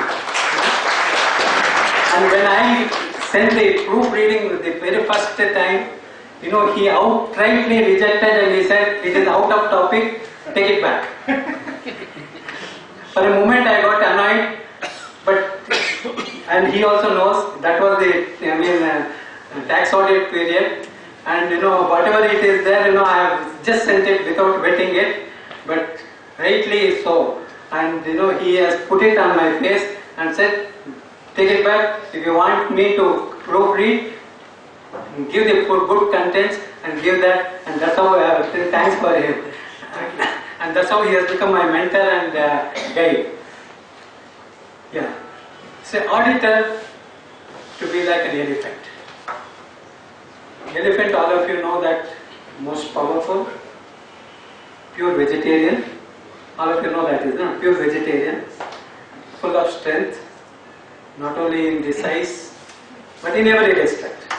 And when I sent the proofreading the very first time, he outrightly rejected and he said, it is out of topic, take it back. For a moment I got annoyed, and he also knows that was the tax audit period, and whatever it is there, I have just sent it without vetting it, but rightly so, and he has put it on my face and said, take it back. If you want me to proofread, give the good contents and give that, and that's how I have thanks for him. And that's how he has become my mentor and guide. Yeah. Say auditor to be like an elephant. Elephant, all of you know that, most powerful, pure vegetarian. All of you know that, is not pure vegetarian, full of strength. Not only in the size, but in every respect.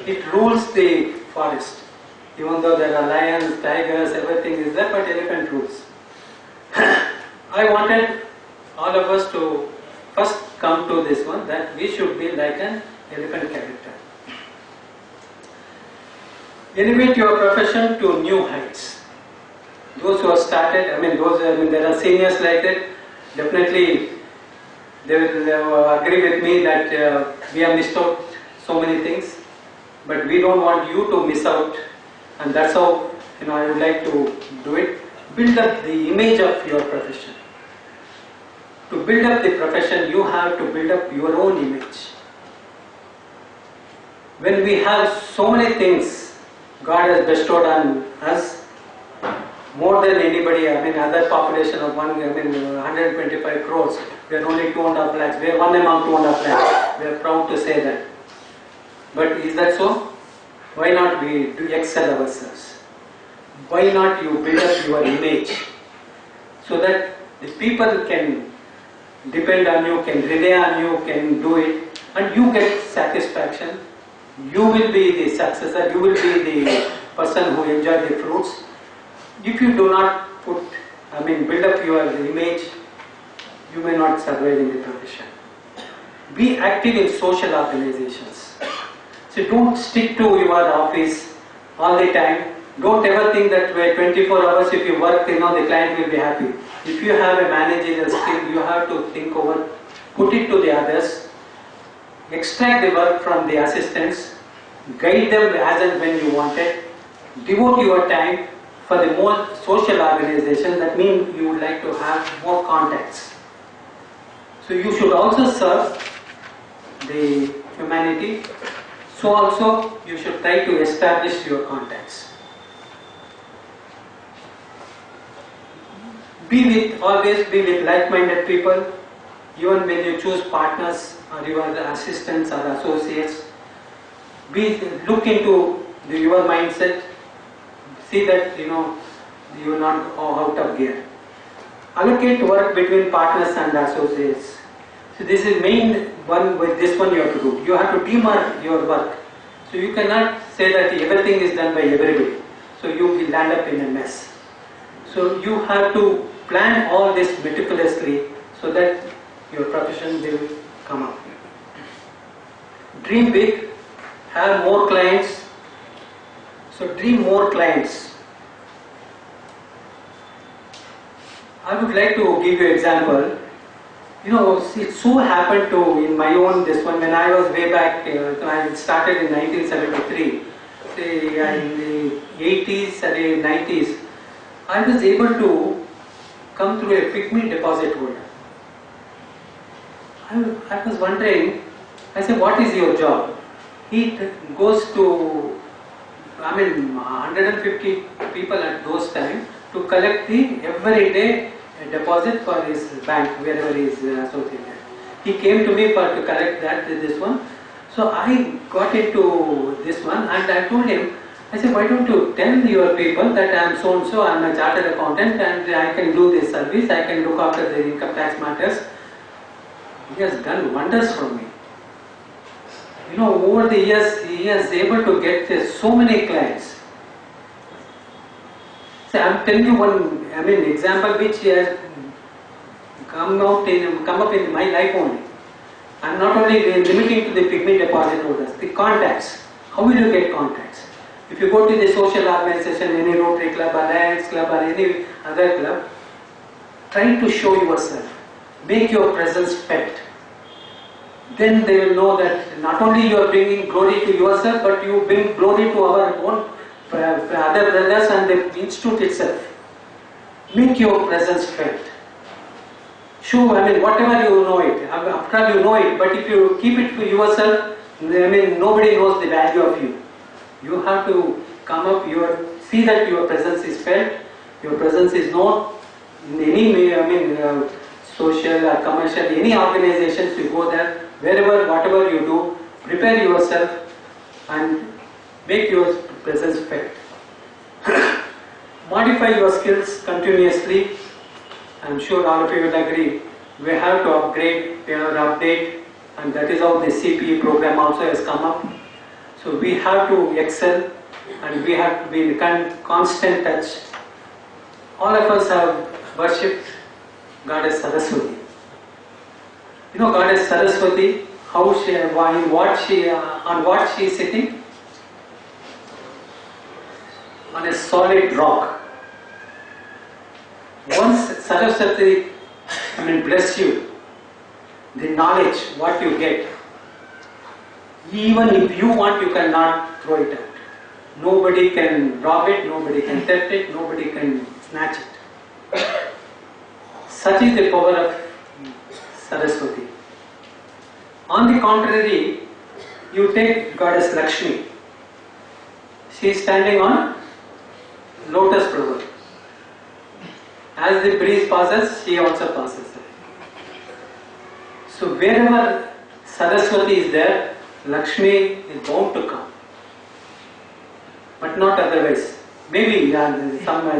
It rules the forest. Even though there are lions, tigers, everything is there, but elephant rules. I wanted all of us to first come to this one, that we should be like an elephant character. Elevate your profession to new heights. Those who have started, there are seniors like that, definitely they will agree with me that we have missed out so many things, but we don't want you to miss out, and that's how I would like to do it. Build up the image of your profession. To build up the profession, you have to build up your own image. When we have so many things God has bestowed on us, more than anybody, other population of 125 crores, we are only 2.5 lakhs. We are one among 2.5 lakhs. We are proud to say that. But is that so? Why not we do excel ourselves? Why not you build up your image so that the people can depend on you, can rely on you, can do it, and you get satisfaction. You will be the successor, you will be the person who enjoy the fruits. If you do not build up your image, you may not survive in the profession. Be active in social organizations. So don't stick to your office all the time. Don't ever think that 24 hours if you work, the client will be happy. If you have a managerial skill, you have to think over, put it to the others, extract the work from the assistants, guide them as and when you want it, devote your time for the more social organization. That means you would like to have more contacts. So you should also serve the humanity. So also you should try to establish your contacts. Always be with like-minded people. Even when you choose partners or your assistants or associates, look into your mindset. See that you are not out of gear. Allocate work between partners and associates. So this is main one. With this one you have to do. You have to demark your work. So you cannot say that everything is done by everybody. So you will land up in a mess. So you have to plan all this meticulously so that your profession will come up. Dream big, have more clients. So dream more clients. I would like to give you an example. It so happened to in my own this one when I was way back. I started in 1973. Say in the 80s and 90s, I was able to come through a pygmy deposit holder. I was wondering, I said, what is your job? He goes to, 150 people at those times to collect the everyday deposit for his bank, wherever he is associated. He came to me to collect this one. So I got into this one and I told him, I said, why don't you tell your people that I am so and so, I am a chartered accountant and I can do this service, I can look after their income tax matters. He has done wonders for me. Over the years, he is able to get so many clients. So I am telling you one, example which has come up in my life only. I am not only limiting to the pygmy deposit holders, the contacts. How will you get contacts? If you go to the social organization, any Rotary Club or Lions Club or any other club, try to show yourself. Make your presence felt. Then they will know that not only you are bringing glory to yourself, but you bring glory to our own other brothers and the institute itself. Make your presence felt. Show, whatever you know it. After all you know it, but if you keep it to yourself, nobody knows the value of you. You have to come up, see that your presence is felt, your presence is known in any social or commercial, any organizations you go there, wherever, whatever you do, prepare yourself and make your presence felt. Modify your skills continuously. I am sure all of you will agree. We have to upgrade, we have to update, and that is how the CPE program also has come up. So we have to excel and we have to be in constant touch. All of us have worshipped Goddess Saraswati. You know Goddess Saraswati, how she, on what she is sitting? On a solid rock. Once Saraswati, bless you, the knowledge, what you get, even if you want, you cannot throw it out. Nobody can rob it, nobody can theft it, nobody can snatch it. Such is the power of Saraswati. On the contrary, you take Goddess Lakshmi. She is standing on lotus flower. As the breeze passes, she also passes. So wherever Saraswati is there, Lakshmi is bound to come. But not otherwise. Maybe some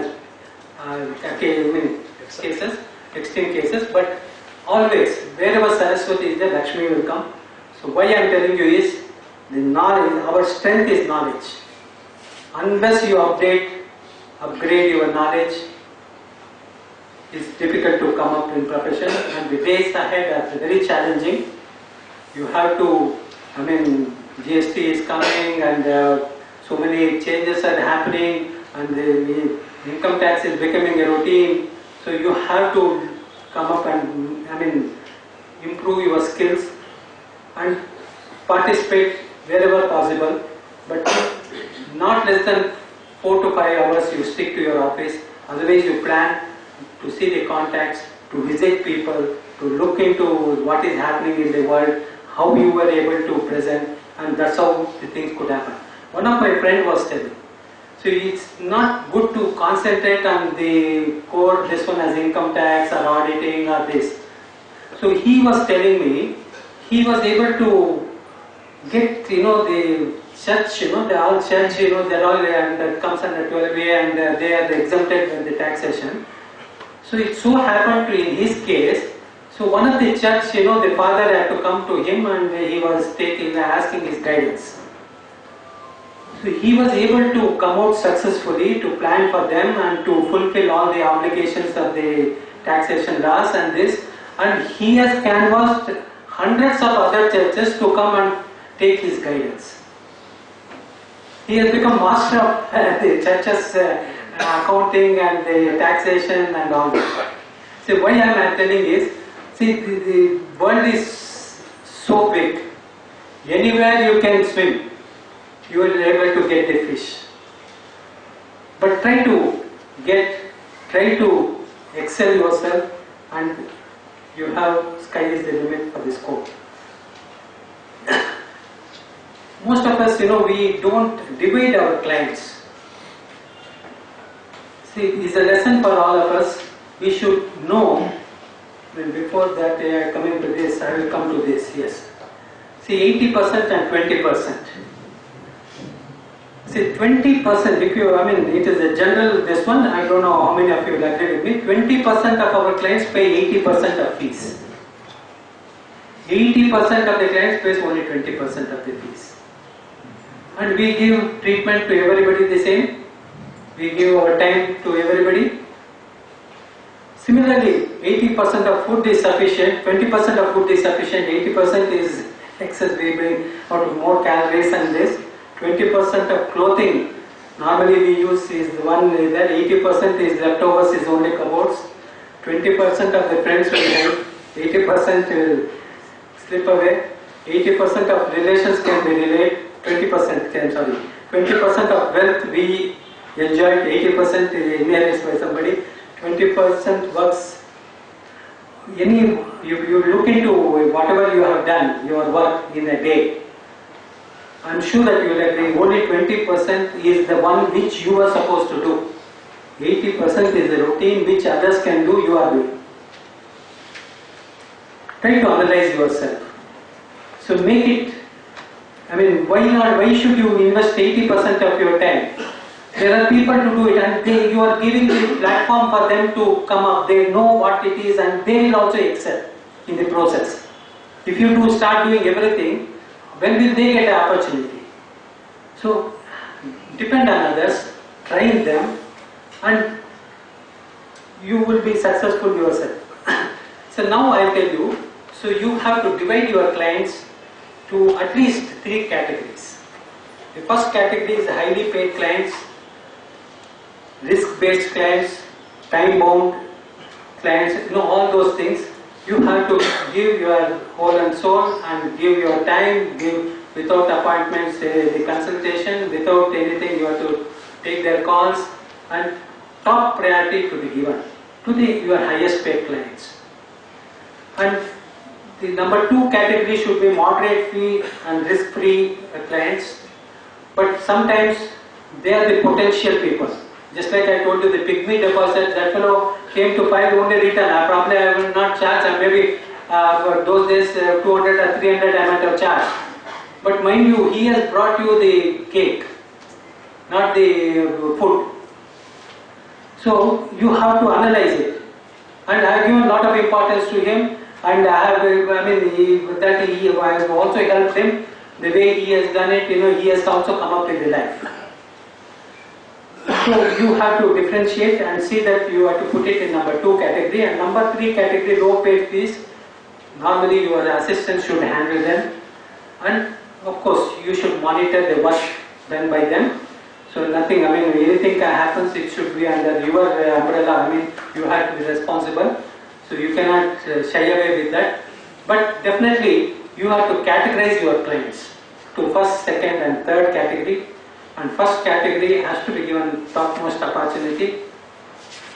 cases, extreme cases, but always, wherever Saraswati is there, Lakshmi will come. So why I am telling you is, the knowledge, our strength is knowledge. Unless you upgrade your knowledge, it's difficult to come up in profession, and the days ahead are very challenging. You have to, GST is coming, and so many changes are happening, and the income tax is becoming a routine. So you have to come up and improve your skills and participate wherever possible, but not less than 4 to 5 hours you stick to your office. Otherwise you plan to see the contacts, to visit people, to look into what is happening in the world, how you were able to present, and that's how the things could happen. One of my friends was telling, so it's not good to concentrate on the core, this one as income tax or auditing or this. So he was telling me, he was able to get, the church, the all church, they're all, and that comes under 12A, and they are exempted from the taxation. So it so happened to, in his case, so one of the church, the father had to come to him, and he was asking his guidance. So he was able to come out successfully to plan for them and to fulfill all the obligations of the taxation laws and this, and he has canvassed hundreds of other churches to come and take his guidance. He has become master of the church's accounting and the taxation and all that. So why I am telling is, see, the world is so big. Anywhere you can swim, you will be able to get the fish. But try to excel yourself, and you have, sky is the limit for the scope. Most of us, we don't divide our clients. See, it's a lesson for all of us. We should know, before that coming to this, I will come to this, yes. See, 80% and 20%. See, 20%, if you, it is a general, this one, I don't know how many of you will agree with me, 20% of our clients pay 80% of fees. 80% of the clients pays only 20% of the fees. And we give treatment to everybody the same. We give our time to everybody. Similarly, 80% of food is sufficient, 20% of food is sufficient, 80% is excess, we bring out more calories and this. 20% of clothing, normally we use is the one that 80% is leftovers, is only cupboards. 20% of the friends will help, 80% will slip away, 80% of relations can be relayed, 20% of wealth we enjoy, 80% is inheritance by somebody, 20% works. You look into whatever you have done, your work in a day, I am sure that you will agree, only 20% is the one which you are supposed to do. 80% is the routine which others can do, you are doing. Try to analyze yourself. So make it, why should you invest 80% of your time? There are people to do it, and you are giving the platform for them to come up. They know what it is, and they will also excel in the process. If you do start doing everything, when will they get an opportunity? So, depend on others, train them, and you will be successful yourself. So now I tell you, So you have to divide your clients to at least 3 categories. The first category is highly paid clients, risk-based clients, time-bound clients, all those things. You have to give your whole and soul and give your time, give without appointments, the consultation, without anything. You have to take their calls, and top priority to be given to your highest paid clients. And the number 2 category should be moderate fee and risk free clients, but sometimes they are the potential people. Just like I told you, the pygmy deposit, that fellow came to file only return. Probably I will not charge, and maybe for those days 200 or 300 I might have charged. But mind you, he has brought you the cake, not the food. So you have to analyze it. And I have given a lot of importance to him, and I have also helped him. The way he has done it, he has also come up with the life. So you have to differentiate and see that you have to put it in number 2 category, and number 3 category, low paid fees. Normally your assistants should handle them, and of course you should monitor the work done by them. So nothing, anything happens, it should be under your umbrella. You have to be responsible. So you cannot shy away with that. But definitely you have to categorize your clients to first, second and third category. And first category has to be given topmost opportunity.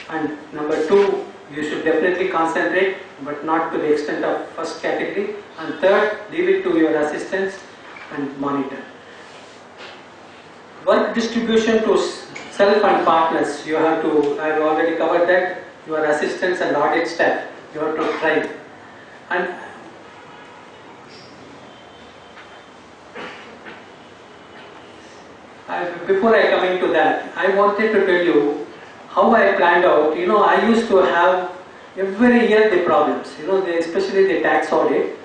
And number 2, you should definitely concentrate, but not to the extent of first category. And third, leave it to your assistants and monitor. Work distribution to self and partners, you have to, I have already covered that. Your assistants and audit staff, you have to try. And before I come into that, I wanted to tell you how I planned out. I used to have every year the problems, especially the tax audit.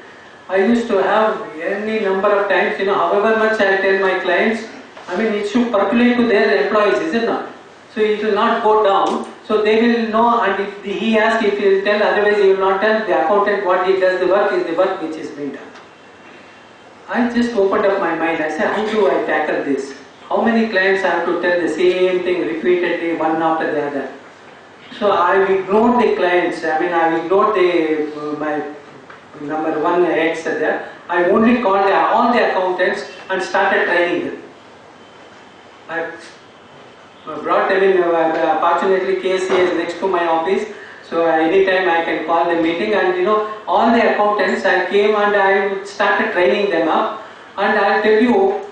I used to have any number of times, however much I tell my clients, it should percolate to their employees, is it not? So it will not go down. So they will know, and if he asks, if he will tell, otherwise he will not tell. The accountant, what he does the work is the work which is being done. I just opened up my mind. I said, how do I tackle this? How many clients I have to tell the same thing repeatedly, one after the other? So I ignored the clients. I ignored my number 1 heads there. I only called all the accountants and started training them. I brought them in. Fortunately, KSA is next to my office, so anytime I can call the meeting. And all the accountants, I came and I started training them up. And I'll tell you,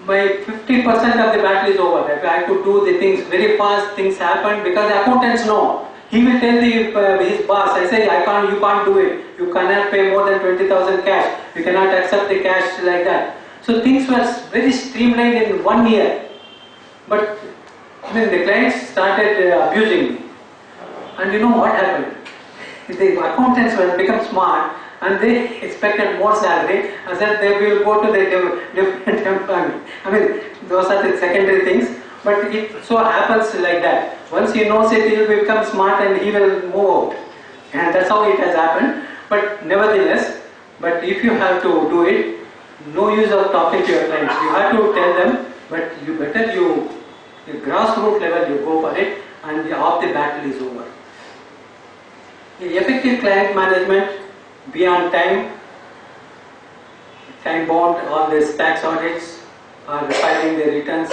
my 50% of the battle is over. I have to do the things very fast. Things happen because the accountants know. He will tell his boss, I say, you can't do it. You cannot pay more than 20,000 cash. You cannot accept the cash like that. So things were very streamlined in 1 year. But the clients started abusing me. And you know what happened? The accountants were become smart and they expected more salary, and said they will go to the different employment. Those are the secondary things. But it so happens like that. Once he knows it, he will become smart and he will move out. And that's how it has happened. But nevertheless, if you have to do it, no use of talking to your clients. You have to tell them, but you better the grassroots level you go for it, and half the battle is over. The effective client management, be on time, time bound, all these tax audits, or filing the returns.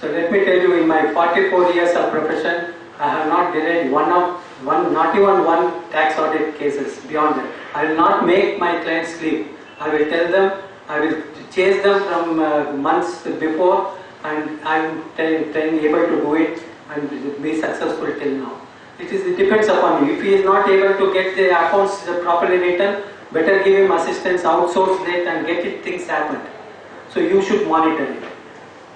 So let me tell you, in my 44 years of profession, I have not delayed not even one tax audit cases beyond that. I will not make my clients sleep. I will tell them, I will chase them from months before, and I am able to do it and be successful till now. It depends upon you. If he is not able to get the accounts properly written, better give him assistance, outsource it and get it, things happen. So you should monitor it.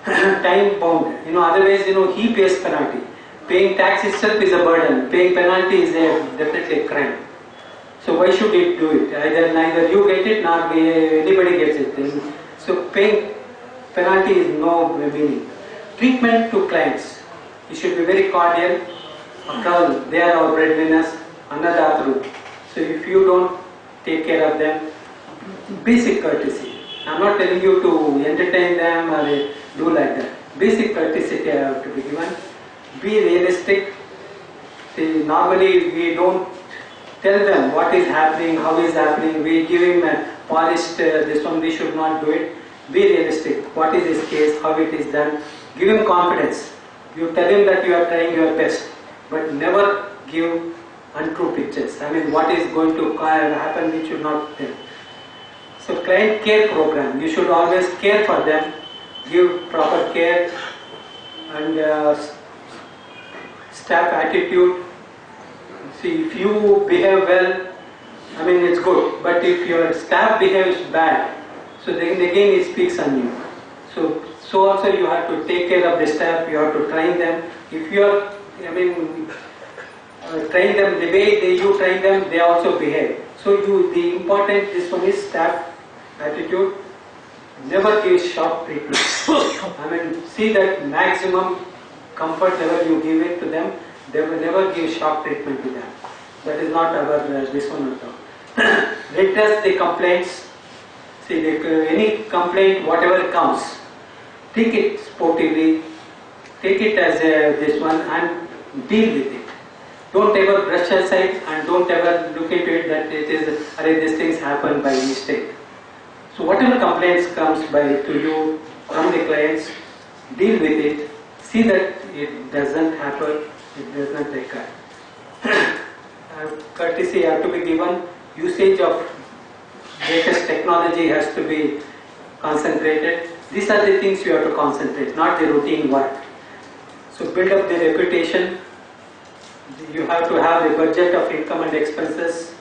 Time bound. Otherwise, he pays penalty. Paying tax itself is a burden. Paying penalty is definitely a crime. So why should he do it? Neither you get it nor anybody gets it. So paying penalty is no meaning. Treatment to clients. You should be very cordial. After all, they are our breadwinners, annadathru. So if you don't take care of them. Basic courtesy. I'm not telling you to entertain them or do like that. Basic courtesy have to be given. Be realistic. See, normally we don't tell them what is happening, how is happening. We give him a polished, this one we should not do it. Be realistic. What is his case, how it is done. Give him confidence. You tell him that you are trying your best, but never give untrue pictures. I mean, what is going to happen, we should not tell. So client care program, you should always care for them, give proper care, and staff attitude. See, if you behave well, I mean it's good, but if your staff behaves bad, so then again it speaks on you. So also you have to take care of the staff, you have to train them. If you are, train them the way you train them, they also behave. So the important, this one is staff attitude. Never give shock treatment. See that maximum comfort level you give it to them. They will never give shock treatment to them. That is not our this one at all. Redress the complaints. See, any complaint, whatever comes, take it sportively, take it as this one and deal with it. Don't ever brush aside and don't ever look into it that it is, these things happen by mistake. So whatever complaints comes to you from the clients, deal with it, see that it doesn't happen, it does not occur. Courtesy has to be given, usage of latest technology has to be concentrated. These are the things you have to concentrate, not the routine work. So build up the reputation. You have to have a budget of income and expenses,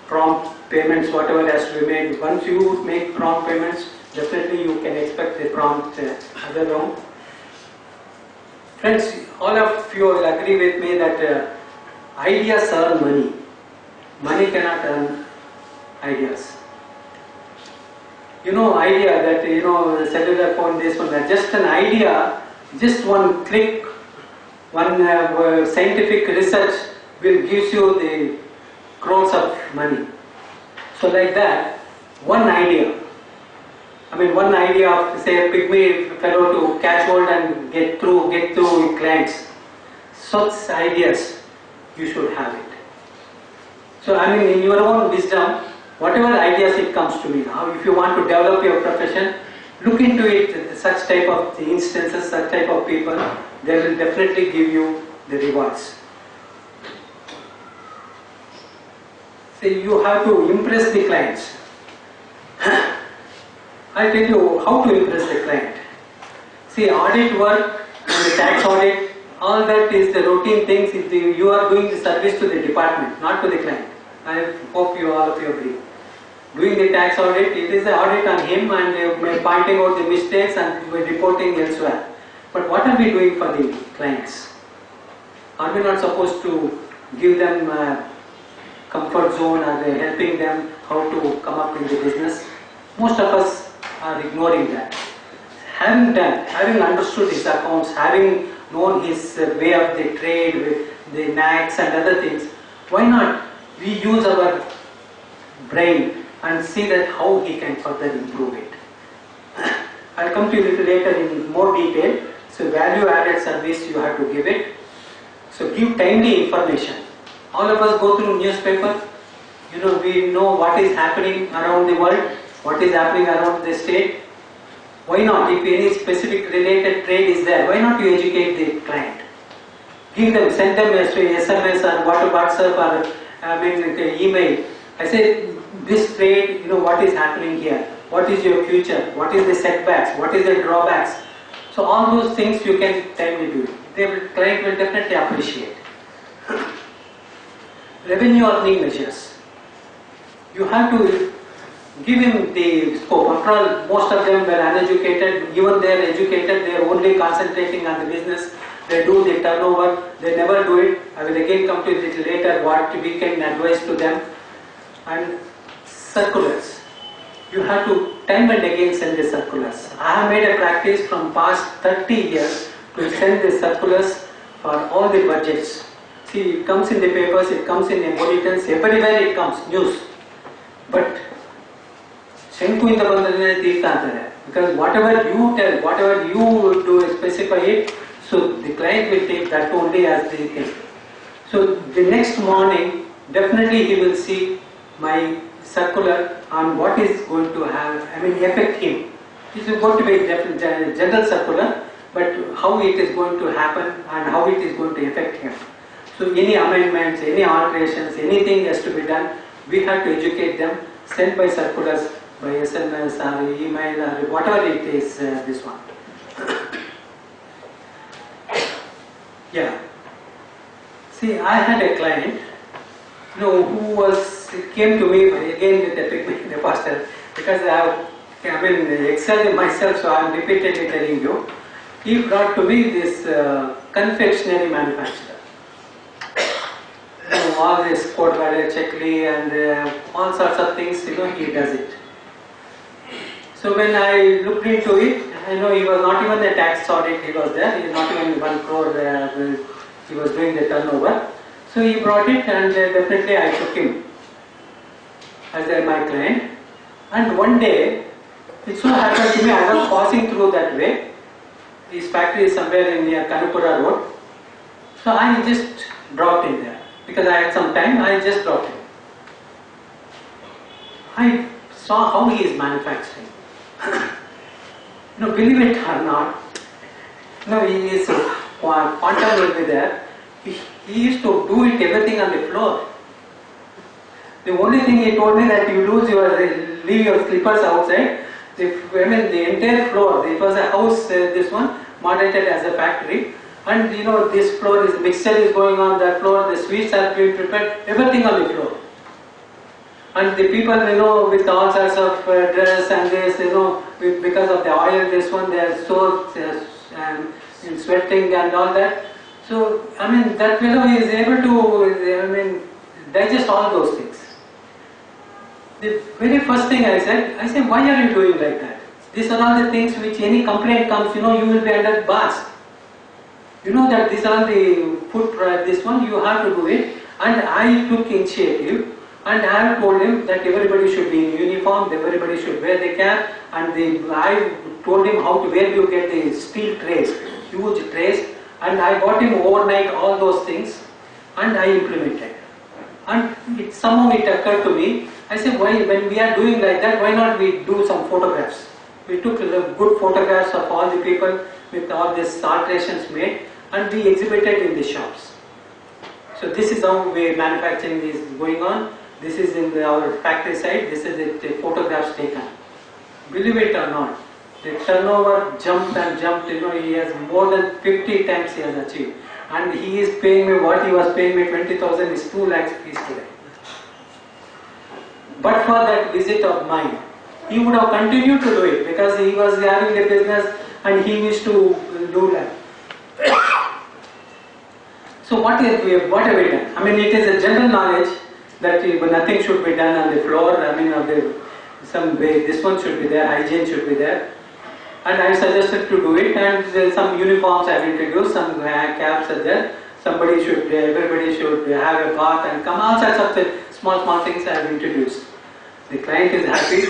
prompt payments, whatever has to be made. Once you make prompt payments, definitely you can expect the prompt other round. Friends, all of you will agree with me that ideas earn money. Money cannot earn ideas. Idea that, cellular phone, this one, just an idea, just one click, one scientific research will give you the crores of money. So like that, one idea, one idea of, say, a pygmy fellow to catch hold and get through clients. Such ideas, you should have it. So in your own wisdom, whatever ideas it comes to me now, if you want to develop your profession, look into it, such type of instances, such type of people, they will definitely give you the rewards. So you have to impress the clients. I'll tell you how to impress the client. See, audit work and the tax audit, all that is the routine things. You are doing the service to the department, not to the client. I hope all of you agree. Doing the tax audit, it is an audit on him and pointing out the mistakes and reporting elsewhere. But what are we doing for the clients? Are we not supposed to give them comfort zone? Are they helping them how to come up in the business? Most of us are ignoring that. Having understood his accounts, having known his way of the trade, with the knacks and other things, why not we use our brain and see that how he can further improve it. I'll come to you a little later in more detail. So value added service you have to give it. So give timely information. All of us go through newspaper. We know what is happening around the world, what is happening around the state. Why not? If any specific related trade is there, why not you educate the client? Give them, send them a SMS or WhatsApp or email. I say, this trade, what is happening here? What is your future? What is the setbacks? What is the drawbacks? So all those things you can timely do. The client will definitely appreciate. Revenue earning measures. You have to give him the scope. After all, most of them were uneducated. Even they are educated, they are only concentrating on the business. They do the turnover, they never do it. I will again come to it later what we can advise to them. And circulars. You have to time and again send the circulars. I have made a practice from past 30 years to send the circulars for all the budgets. See, it comes in the papers, it comes in the bulletins, everywhere it comes, news. But Shenku in the Bandhana Tirtha, because whatever you tell, whatever you do specify it, so the client will take that only as the thing. So the next morning, definitely he will see my circular on what is going to have, affect him. This is going to be a general circular, but how it is going to happen and how it is going to affect him. So any amendments, any alterations, anything has to be done, we have to educate them, send by circulars, by SMS or email or whatever it is, this one. Yeah. See, I had a client, who came to me again with a pigment deposit, because I have, excelled in myself, so I am repeatedly telling you. He brought to me this confectionery manufacturer. All this code value checkly and all sorts of things, he does it. So when I looked into it, he was not even a tax audit, he was there, he was not even 1 crore, he was doing the turnover. So he brought it, and definitely I took him as my client. And one day, it so happened to me, I was passing through that way. His factory is somewhere near Kanupura road. So I just dropped in there. Because I had some time, I just dropped in. I saw how he is manufacturing. Believe it or not, he is quantum will be there. He used to do it everything on the floor. The only thing he told me that you leave your slippers outside. The entire floor, it was a house, this one, moderated as a factory. And this floor is mixture is going on that floor, the sweets are being prepared, everything on the floor. And the people, with all sorts of dress and this, because of the oil, this one, they are so sweating and all that. So, that fellow is able to, digest all those things. The very first thing I said, why are you doing like that? These are all the things which any complaint comes, you will be under bars. You know that these are the food, this one, you have to do it. And I took initiative, and I have told him that everybody should be in uniform, everybody should wear the cap, and I told him how to, where you get the steel trays, huge trays, and I got him overnight all those things, and I implemented. And somehow it occurred to me, I said, why, when we are doing like that, why not we do some photographs? We took good photographs of all the people with all these alterations made, and we exhibited in the shops. So this is how manufacturing is going on. This is in our factory side. This is the photographs taken. Believe it or not, the turnover jumped and jumped. He has more than 50 times he has achieved, and he is paying me what he was paying me 20,000 is 2 lakhs rupees today. But for that visit of mine, he would have continued to do it because he was having a business and he used to do that. So what have we done? It is a general knowledge that nothing should be done on the floor. Some way this one should be there, hygiene should be there. And I suggested to do it, and some uniforms I have introduced, some caps are there. Everybody should have a bath and come. All sorts of small things I have introduced. The client is happy.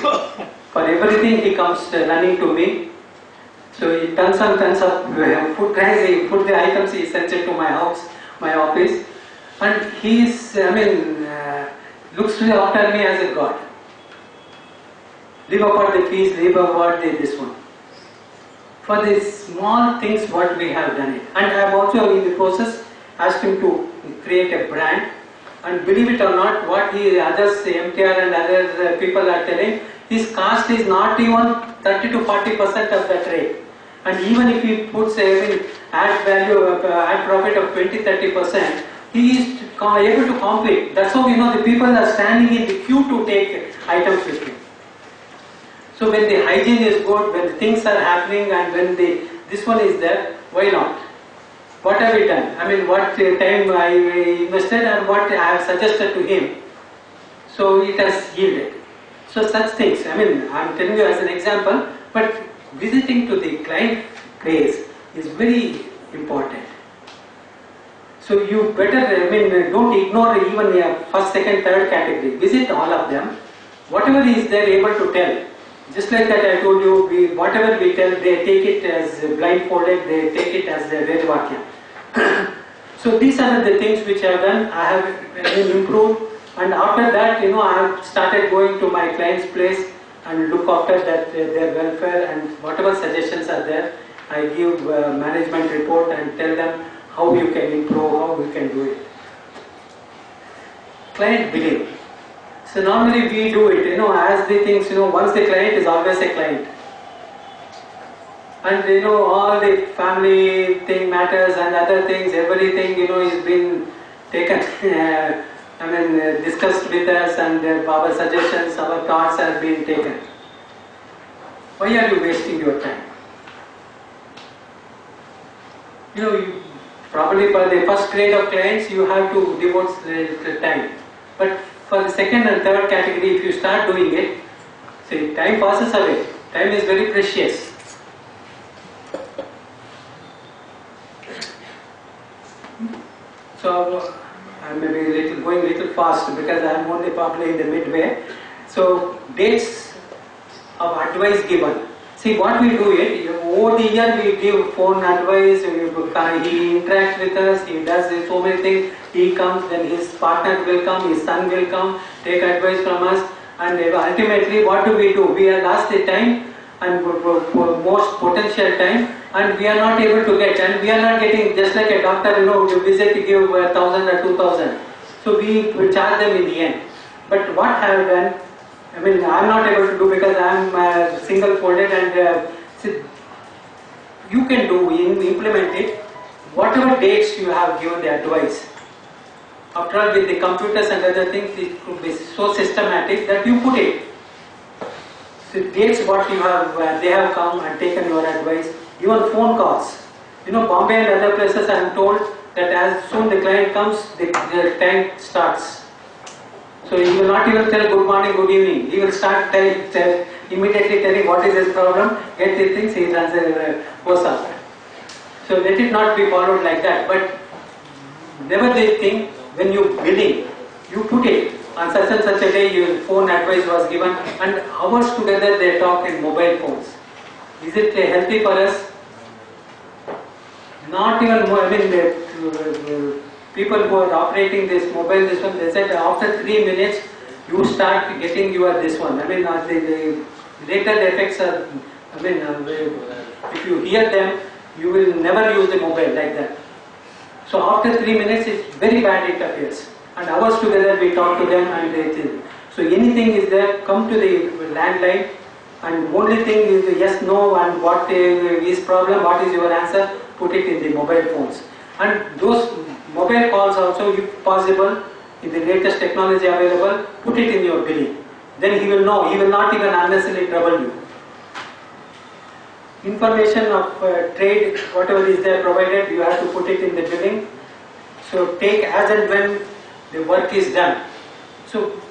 For everything he comes running to me. So he tons of food tries, he put the items, he sends it to my house, my office, and he is, looks after me as a god. Leave apart the fees, leave apart this one. For the small things what we have done it. And I have also in the process asked him to create a brand, and believe it or not, what others, MTR and other people are telling, his cost is not even 30 to 40% of that rate. And even if he puts add profit of 20-30%, he is able to compete. That's how the people are standing in the queue to take items with him. So when the hygiene is good, when the things are happening, and when this one is there, why not? What have we done? What time I invested and what I have suggested to him. So it has yielded. So such things, I am telling you as an example, but visiting to the client place is very important. So you better, don't ignore even first, second, third category. Visit all of them whatever is they're able to tell. Just like that I told you, whatever we tell, they take it as blindfolded, they take it as a Vedvakya. So these are the things which I have done. I have improved, and after that, I have started going to my client's place and look after that their welfare, and whatever suggestions are there, I give management report and tell them how you can improve, how you can do it. Client billing. So normally we do it, as the things, once the client is always a client. And all the family thing matters and other things, everything, is been taken, discussed with us, and our suggestions, our thoughts have been taken. Why are you wasting your time? Probably for the first grade of clients, you have to devote the time. But for the second and third category, if you start doing it, see, time passes away. Time is very precious. So I may be going a little fast because I am only probably in the midway. So dates of advice given. See, what we do it, over the year we give phone advice, he interacts with us, he does so many things, he comes, then his partner will come, his son will come, take advice from us, and ultimately what do? We are lost the time and most potential time, and we are not able to get, and we are not getting, just like a doctor, you visit to give 1,000 or 2,000. So we charge them in the end. But what I have done, I am not able to do because I am single folded, and you can do, implement it, whatever dates you have given the advice. After all, with the computers and other things, it could be so systematic that you put it. So dates what you have, they have come and taken your advice, even phone calls. Bombay and other places, I am told that as soon the client comes, the time starts. So he will not even tell good morning, good evening. He will start immediately telling what is his problem, get the things, he goes up. So let it not be followed like that. But never they think, when you billing, you put it on such and such a day, your phone advice was given, and hours together they talk in mobile phones. Is it healthy for us? Not even more. People who are operating this mobile, this one, they said after 3 minutes you start getting your this one. The later effects are, if you hear them, you will never use the mobile like that. So after 3 minutes, it's very bad, it appears. And hours together we talk to them, and so anything is there, come to the landline, and only thing is yes, no, and what is problem, what is your answer, put it in the mobile phones. And those mobile calls also, if possible, in the latest technology available, put it in your billing. Then he will know, he will not even unnecessarily trouble you. Information of trade, whatever is there provided, you have to put it in the billing. So take as and when the work is done. So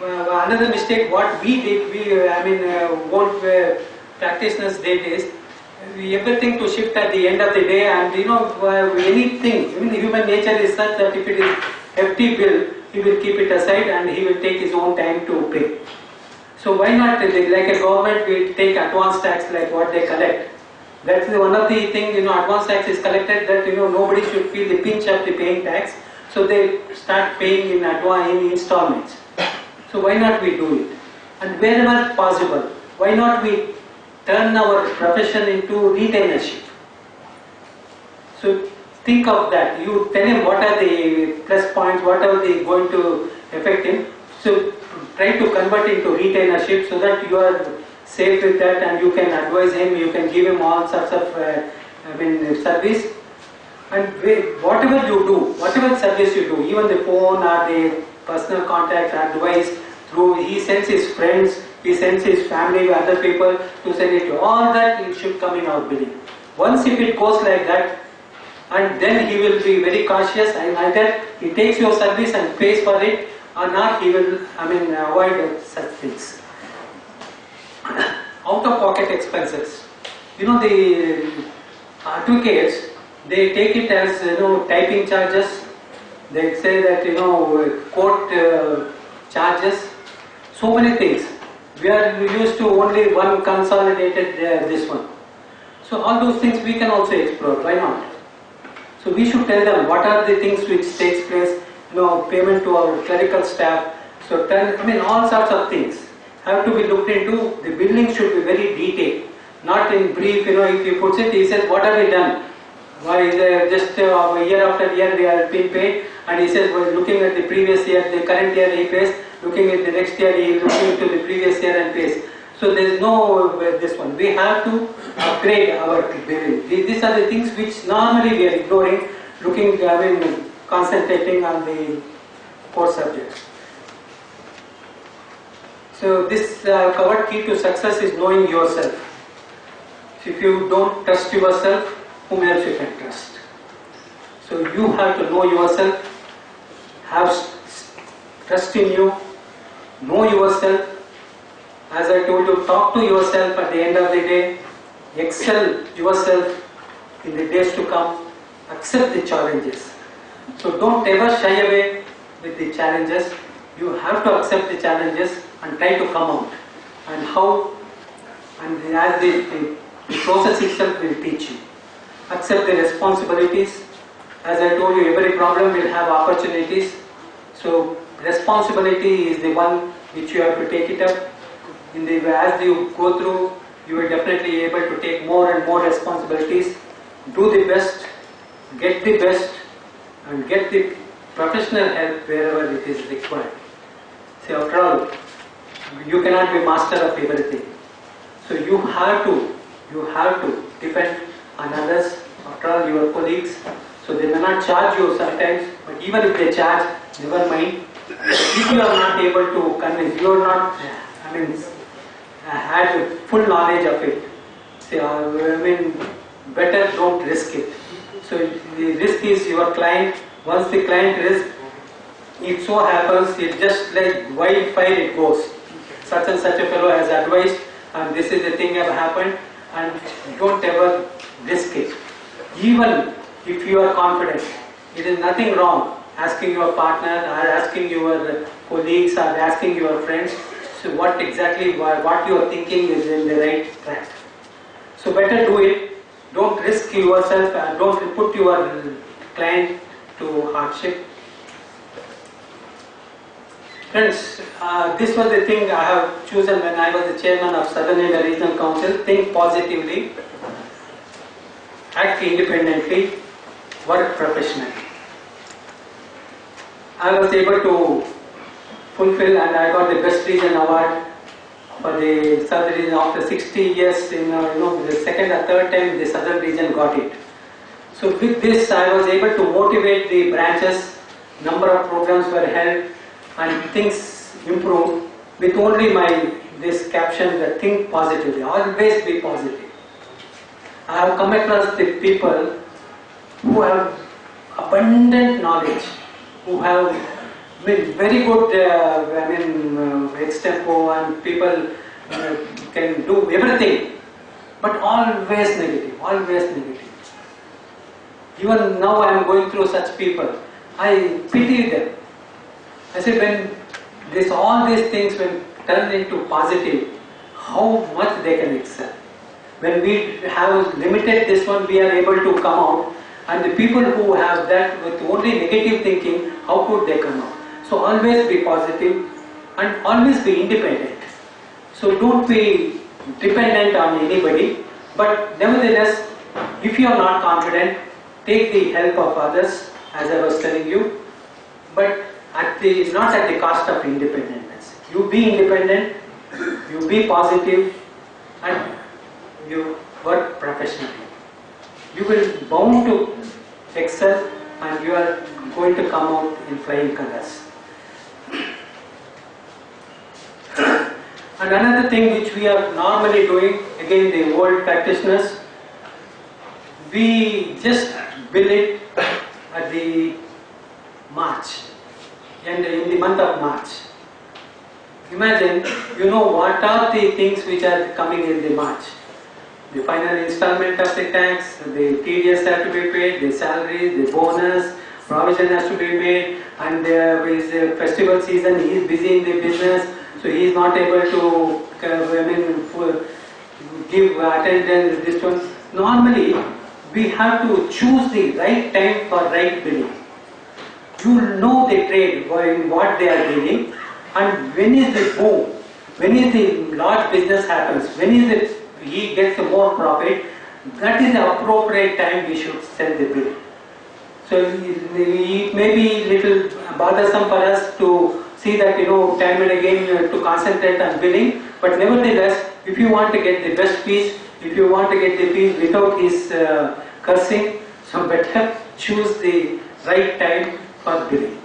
another mistake what we did, old practitioners did is, everything to shift at the end of the day, and anything, human nature is such that if it is hefty bill, he will keep it aside and he will take his own time to pay. So why not, like a government will take advance tax like what they collect. That's one of the things, advance tax is collected that nobody should feel the pinch of the paying tax. So they start paying in advance, in installments. So why not we do it? And wherever possible, why not we turn our profession into retainership? So think of that. You tell him what are the plus points, what are they going to affect him. So try to convert into retainership so that you are safe with that, and you can advise him, you can give him all sorts of service. And whatever you do, whatever service you do, even the phone or the personal contact, advice, through he sends his friends, he sends his family, other people to send it to, all that it should come in our billing. Once if it goes like that, and then he will be very cautious, and either he takes your service and pays for it, or not he will avoid such things. Out of pocket expenses. The advocates, they take it as typing charges. They say that court charges, So many things. We are used to only one consolidated this one. So all those things we can also explore. Why not? So we should tell them what are the things which takes place. Payment to our clerical staff. So all sorts of things have to be looked into. The billing should be very detailed, not in brief. If he puts it, he says, what have we done? Why is there just year after year we are being paid? And he says, well, looking at the previous year, the current year he pays, looking at the next year he is looking into the previous year and pays. So there is no this one. We have to upgrade our billing. These are the things which normally we are ignoring, concentrating on the core subjects. So this covered key to success is knowing yourself. So if you don't trust yourself, whom else you can trust? So you have to know yourself, have trust in you, know yourself. As I told you, talk to yourself at the end of the day, excel yourself in the days to come, accept the challenges. So don't ever shy away with the challenges. You have to accept the challenges and try to come out. And how, and as the process itself will teach you. Accept the responsibilities. As I told you, every problem will have opportunities. So responsibility is the one which you have to take it up. As you go through, you will definitely be able to take more and more responsibilities. Do the best, get the best, and get the professional help wherever it is required. See, after all, you cannot be master of everything. So you have to depend on others, after all your colleagues. So they may not charge you sometimes, but even if they charge, never mind. If you are not able to convince, you are not, had full knowledge of it. Say, better don't risk it. So the risk is your client. Once the client risks, it so happens, it just like wildfire it goes. Such and such a fellow has advised, and this is the thing have happened, and don't ever risk it. Even if you are confident, it is nothing wrong asking your partner or asking your colleagues or asking your friends. So what you are thinking is in the right track. So better do it. Don't risk yourself and don't put your client to hardship. Friends, this was the thing I have chosen when I was the chairman of Southern India Regional Council. Think positively, act independently, work professionally. I was able to fulfill, and I got the Best Region Award for the Southern Region after 60 years. The second or third time the Southern Region got it. So with this, I was able to motivate the branches. Number of programs were held, and things improved with only this caption that think positively. Always be positive. I have come across the people who have abundant knowledge, who have very good extempo, and people can do everything, but always negative, always negative. Even now I am going through such people. I pity them. I say, when all these things when turned into positive, how much they can excel. When we have limited this one, we are able to come out, and the people who have that with only negative thinking, how could they come out? So always be positive and always be independent. So don't be dependent on anybody, but nevertheless, if you are not confident, take the help of others, as I was telling you, but not at the cost of independence. You be independent, you be positive, and you work professionally. You will bound to excel, and you are going to come out in flying colors. And another thing which we are normally doing, again the old practitioners, we just bill it at the March, and in the month of March. Imagine, what are the things which are coming in the March. The final installment of the tax, the TDS have to be paid, the salary, the bonus, provision has to be made, and there is a festival season, he is busy in the business, So he is not able to give attendance, this one. Normally, we have to choose the right time for right billing. You know the trade, what they are dealing, and when is the boom, when is the large business happens, when is it he gets the more profit, that is the appropriate time we should send the bill. So it may be little bothersome for us to see that, time and again to concentrate on billing, but nevertheless, if you want to get the best piece, if you want to get the piece without his cursing, so better choose the right time for billing.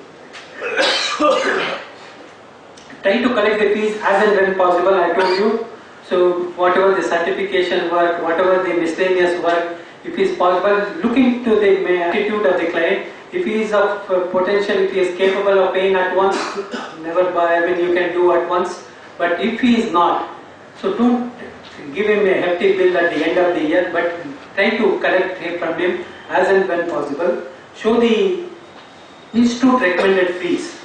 Try to collect the fees as and when possible, I told you. So whatever the certification work, whatever the miscellaneous work, if it is possible, look into the attitude of the client. If he is of potential, if he is capable of paying at once, never buy, you can do at once. But if he is not, so don't give him a hefty bill at the end of the year, but try to collect from him as and when possible. Show the institute recommended fees.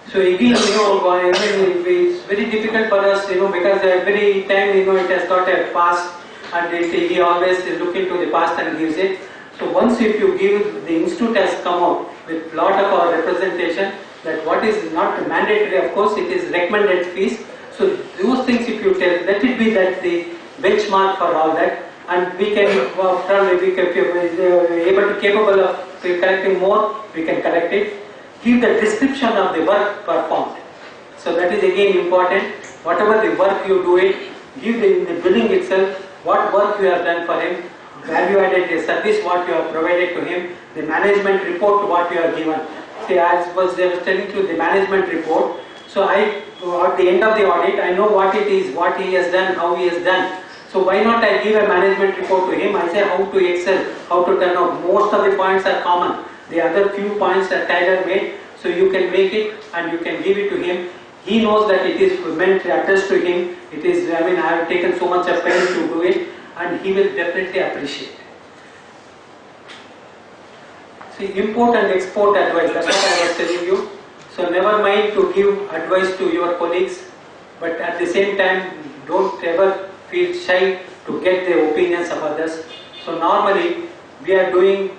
So again, it's very difficult for us, because every time, it has got a past, and he always look into the past and gives it. So once if you give, the institute has come out with lot of our representation that what is not mandatory, of course, it is recommended fees. So those things, if you tell, let it be that the benchmark for all that, and we can, after all, if we are capable of collecting more, we can collect it. Give the description of the work performed. So that is again important. Whatever the work you do it, give in the billing itself what work you have done for him, value added service what you have provided to him, the management report what you have given. See, as I was telling you, the management report. So at the end of the audit, I know what it is, what he has done, how he has done. So why not I give a management report to him? I say how to excel, how to turn out. Most of the points are common. The other few points are tailor-made, so you can make it and you can give it to him. He knows that it is meant to address to him. It is, I have taken so much of pain to do it, and he will definitely appreciate. See, import and export advice, that's what I was telling you. So never mind to give advice to your colleagues, but at the same time, don't ever feel shy to get the opinions of others. So normally, we are doing,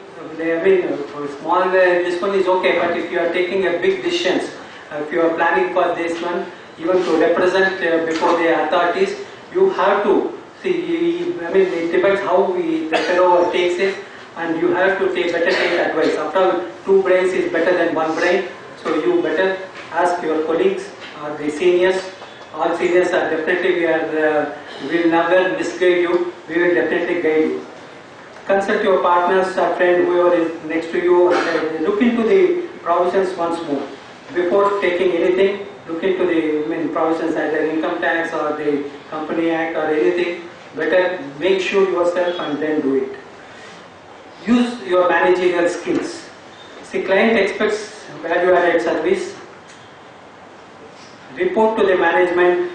small, this one is okay, but if you are taking a big decisions, if you are planning for this one, even to represent before the authorities, you have to see, it depends how the fellow takes it, and you have to better take advice. After all, 2 brains is better than 1 brain, so you better ask your colleagues or the seniors. All seniors are definitely, we will never misguide you, we will definitely guide you. Consult your partners or friend, whoever is next to you, and look into the provisions once more. Before taking anything, look into the provisions, either income tax or the company act or anything. Better make sure yourself and then do it. Use your managerial skills. See, client expects value added service. Report to the management.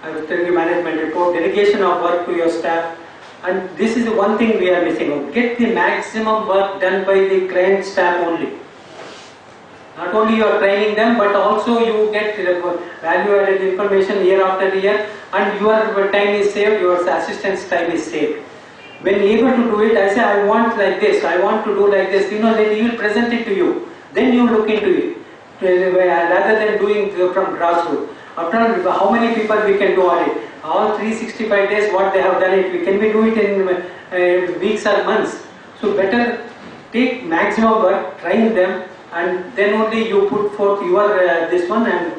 I was telling you, management report, delegation of work to your staff. And this is the one thing we are missing out. Get the maximum work done by the client staff only. Not only you are training them, but also you get value added information year after year, and your time is saved, your assistant's time is saved. When able to do it, I say I want like this, I want to do like this, then he will present it to you. Then you look into it, rather than doing from grassroots. After all, how many people we can do audit? All 365 days what they have done it, can we do it in weeks or months? So better take maximum work, train them, and then only you put forth your this one and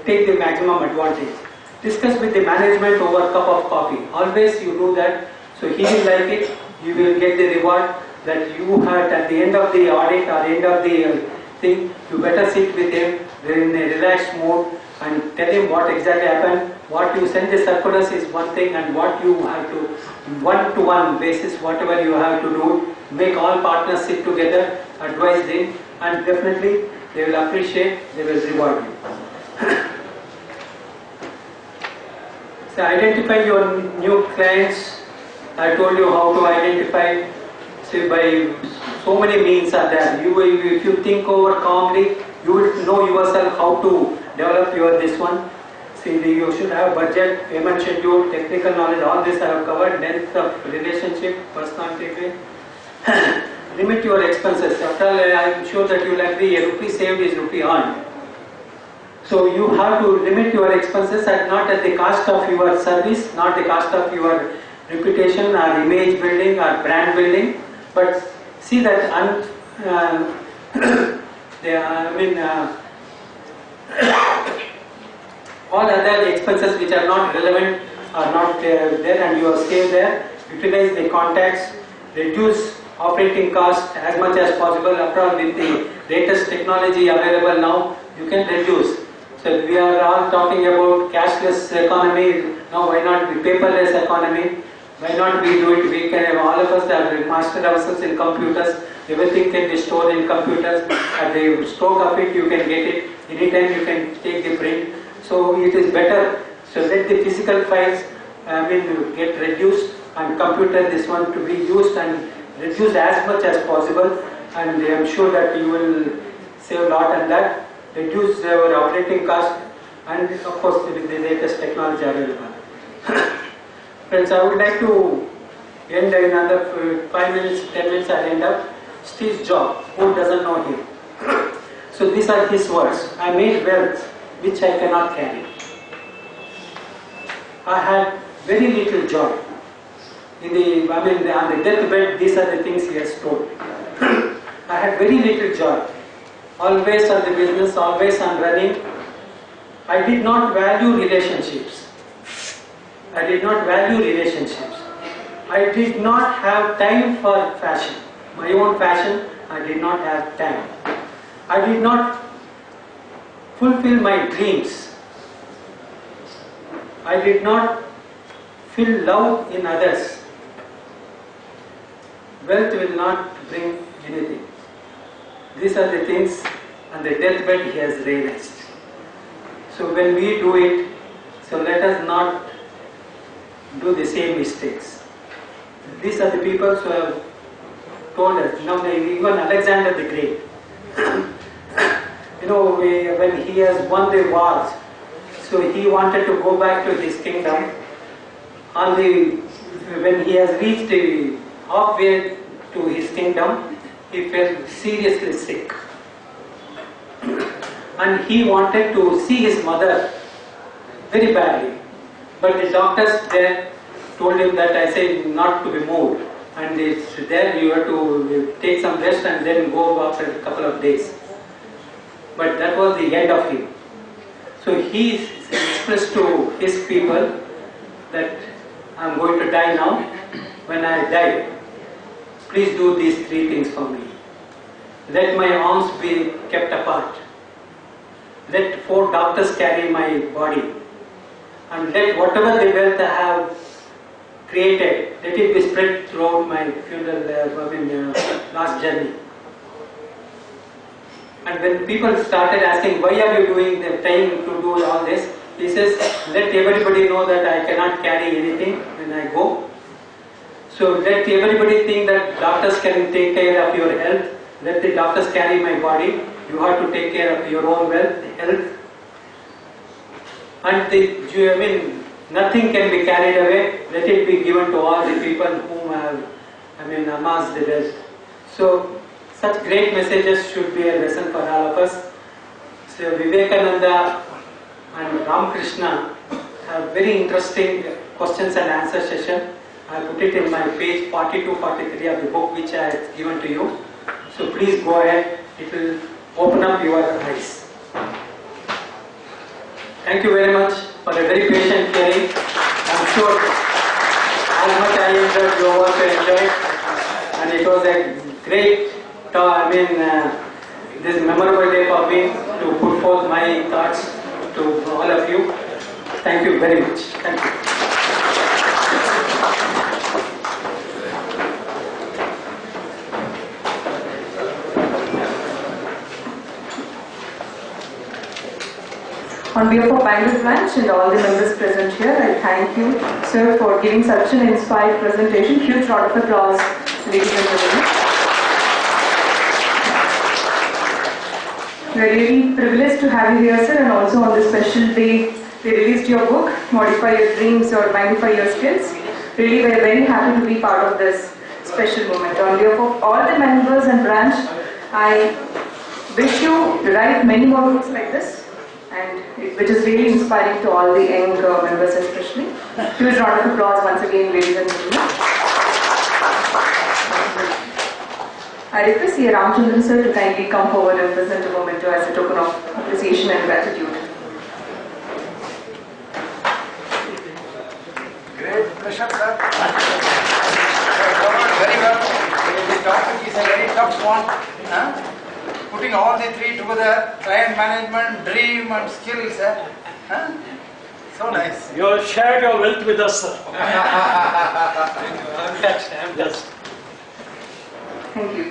take the maximum advantage. Discuss with the management over a cup of coffee. Always you do that, so he will like it, you will get the reward that you had at the end of the audit or end of the thing. You better sit with him in a relaxed mode and tell him what exactly happened. What you send the circulars is one thing, and what you have to, one-to-one basis, whatever you have to do, make all partners sit together, advise them, and definitely they will appreciate, they will reward you. So identify your new clients. I told you how to identify. See, by so many means are there. If you think over calmly, you will know yourself how to develop your this one. See, you should have budget, payment schedule, technical knowledge, all this I have covered, length of relationship, personality trait. Limit your expenses. After all, I am sure that you will agree, a rupee saved is rupee earned. So you have to limit your expenses and not at the cost of your service, not the cost of your reputation or image building or brand building, but see that all other expenses which are not relevant are not there, and you have saved there. Utilize the contacts, reduce operating cost as much as possible. After all, with the latest technology available now, you can reduce. So we are all talking about cashless economy. Now why not be paperless economy? Why not we do it? We can, all of us have mastered ourselves in computers. Everything can be stored in computers. At the stroke of it, you can get it. Anytime you can take the print. So it is better. So let the physical files get reduced, and computer this one to be used and reduced as much as possible. And I am sure that you will save a lot on that. Reduce our operating cost, and of course with the latest technology available. Friends, I would like to end in another 5 minutes, 10 minutes. I'll end up. Steve Jobs, who doesn't know him? So these are his words. I made wealth which I cannot carry. I had very little joy. On the deathbed, these are the things he has told. I had very little joy. Always on the business, always on running. I did not value relationships. I did not value relationships. I did not have time for fashion. My own fashion, I did not have time. I did not fulfill my dreams. I did not feel love in others. Wealth will not bring anything. These are the things on the deathbed he has realized. So when we do it, so let us not do the same mistakes. These are the people who have told us. Now even Alexander the Great, when he has won the wars, so he wanted to go back to his kingdom. When he has reached the halfway to his kingdom, he felt seriously sick. And he wanted to see his mother very badly. But the doctors there told him that I say not to be moved. And it's there you have to take some rest and then go after a couple of days. But that was the end of him. So he expressed to his people that I am going to die now. When I die, please do these 3 things for me. Let my arms be kept apart. Let 4 doctors carry my body. And let whatever the wealth I have created, let it be spread throughout my funeral, last journey. And when people started asking, why are you trying to do all this? He says, let everybody know that I cannot carry anything when I go. So let everybody think that doctors can take care of your health. Let the doctors carry my body. You have to take care of your own health. And nothing can be carried away. Let it be given to all the people whom have, amassed the wealth. So such great messages should be a lesson for all of us. So Vivekananda and Ramakrishna have very interesting questions and answer session. I put it in my page 42-43 of the book which I have given to you. So please go ahead. It will open up your eyes. Thank you very much for a very patient hearing. I'm sure as much I enjoyed, you also enjoyed, and it was a great this memorable day for me to put forth my thoughts to all of you. Thank you very much. Thank you. On behalf of Bangalore branch and all the members present here, I thank you, sir, for giving such an inspired presentation. Huge round of applause, ladies and gentlemen. We are really privileged to have you here, sir, and also on this special day we released your book, Modify Your Dreams or Magnify Your Skills. Really, we are very happy to be part of this special moment. On behalf of all the members and branch, I wish you to write many more books like this, and which is really inspiring to all the young members especially. Huge round of applause once again, ladies and gentlemen. I request C. Ramchandran sir to kindly come forward and present a memento as a token of appreciation and gratitude. Great pleasure, sir. You have covered very well. The topic is a very tough one. Putting all the three together, client management, dream and skills. So nice. You have shared your wealth with us, sir. I'm touched. Thank you.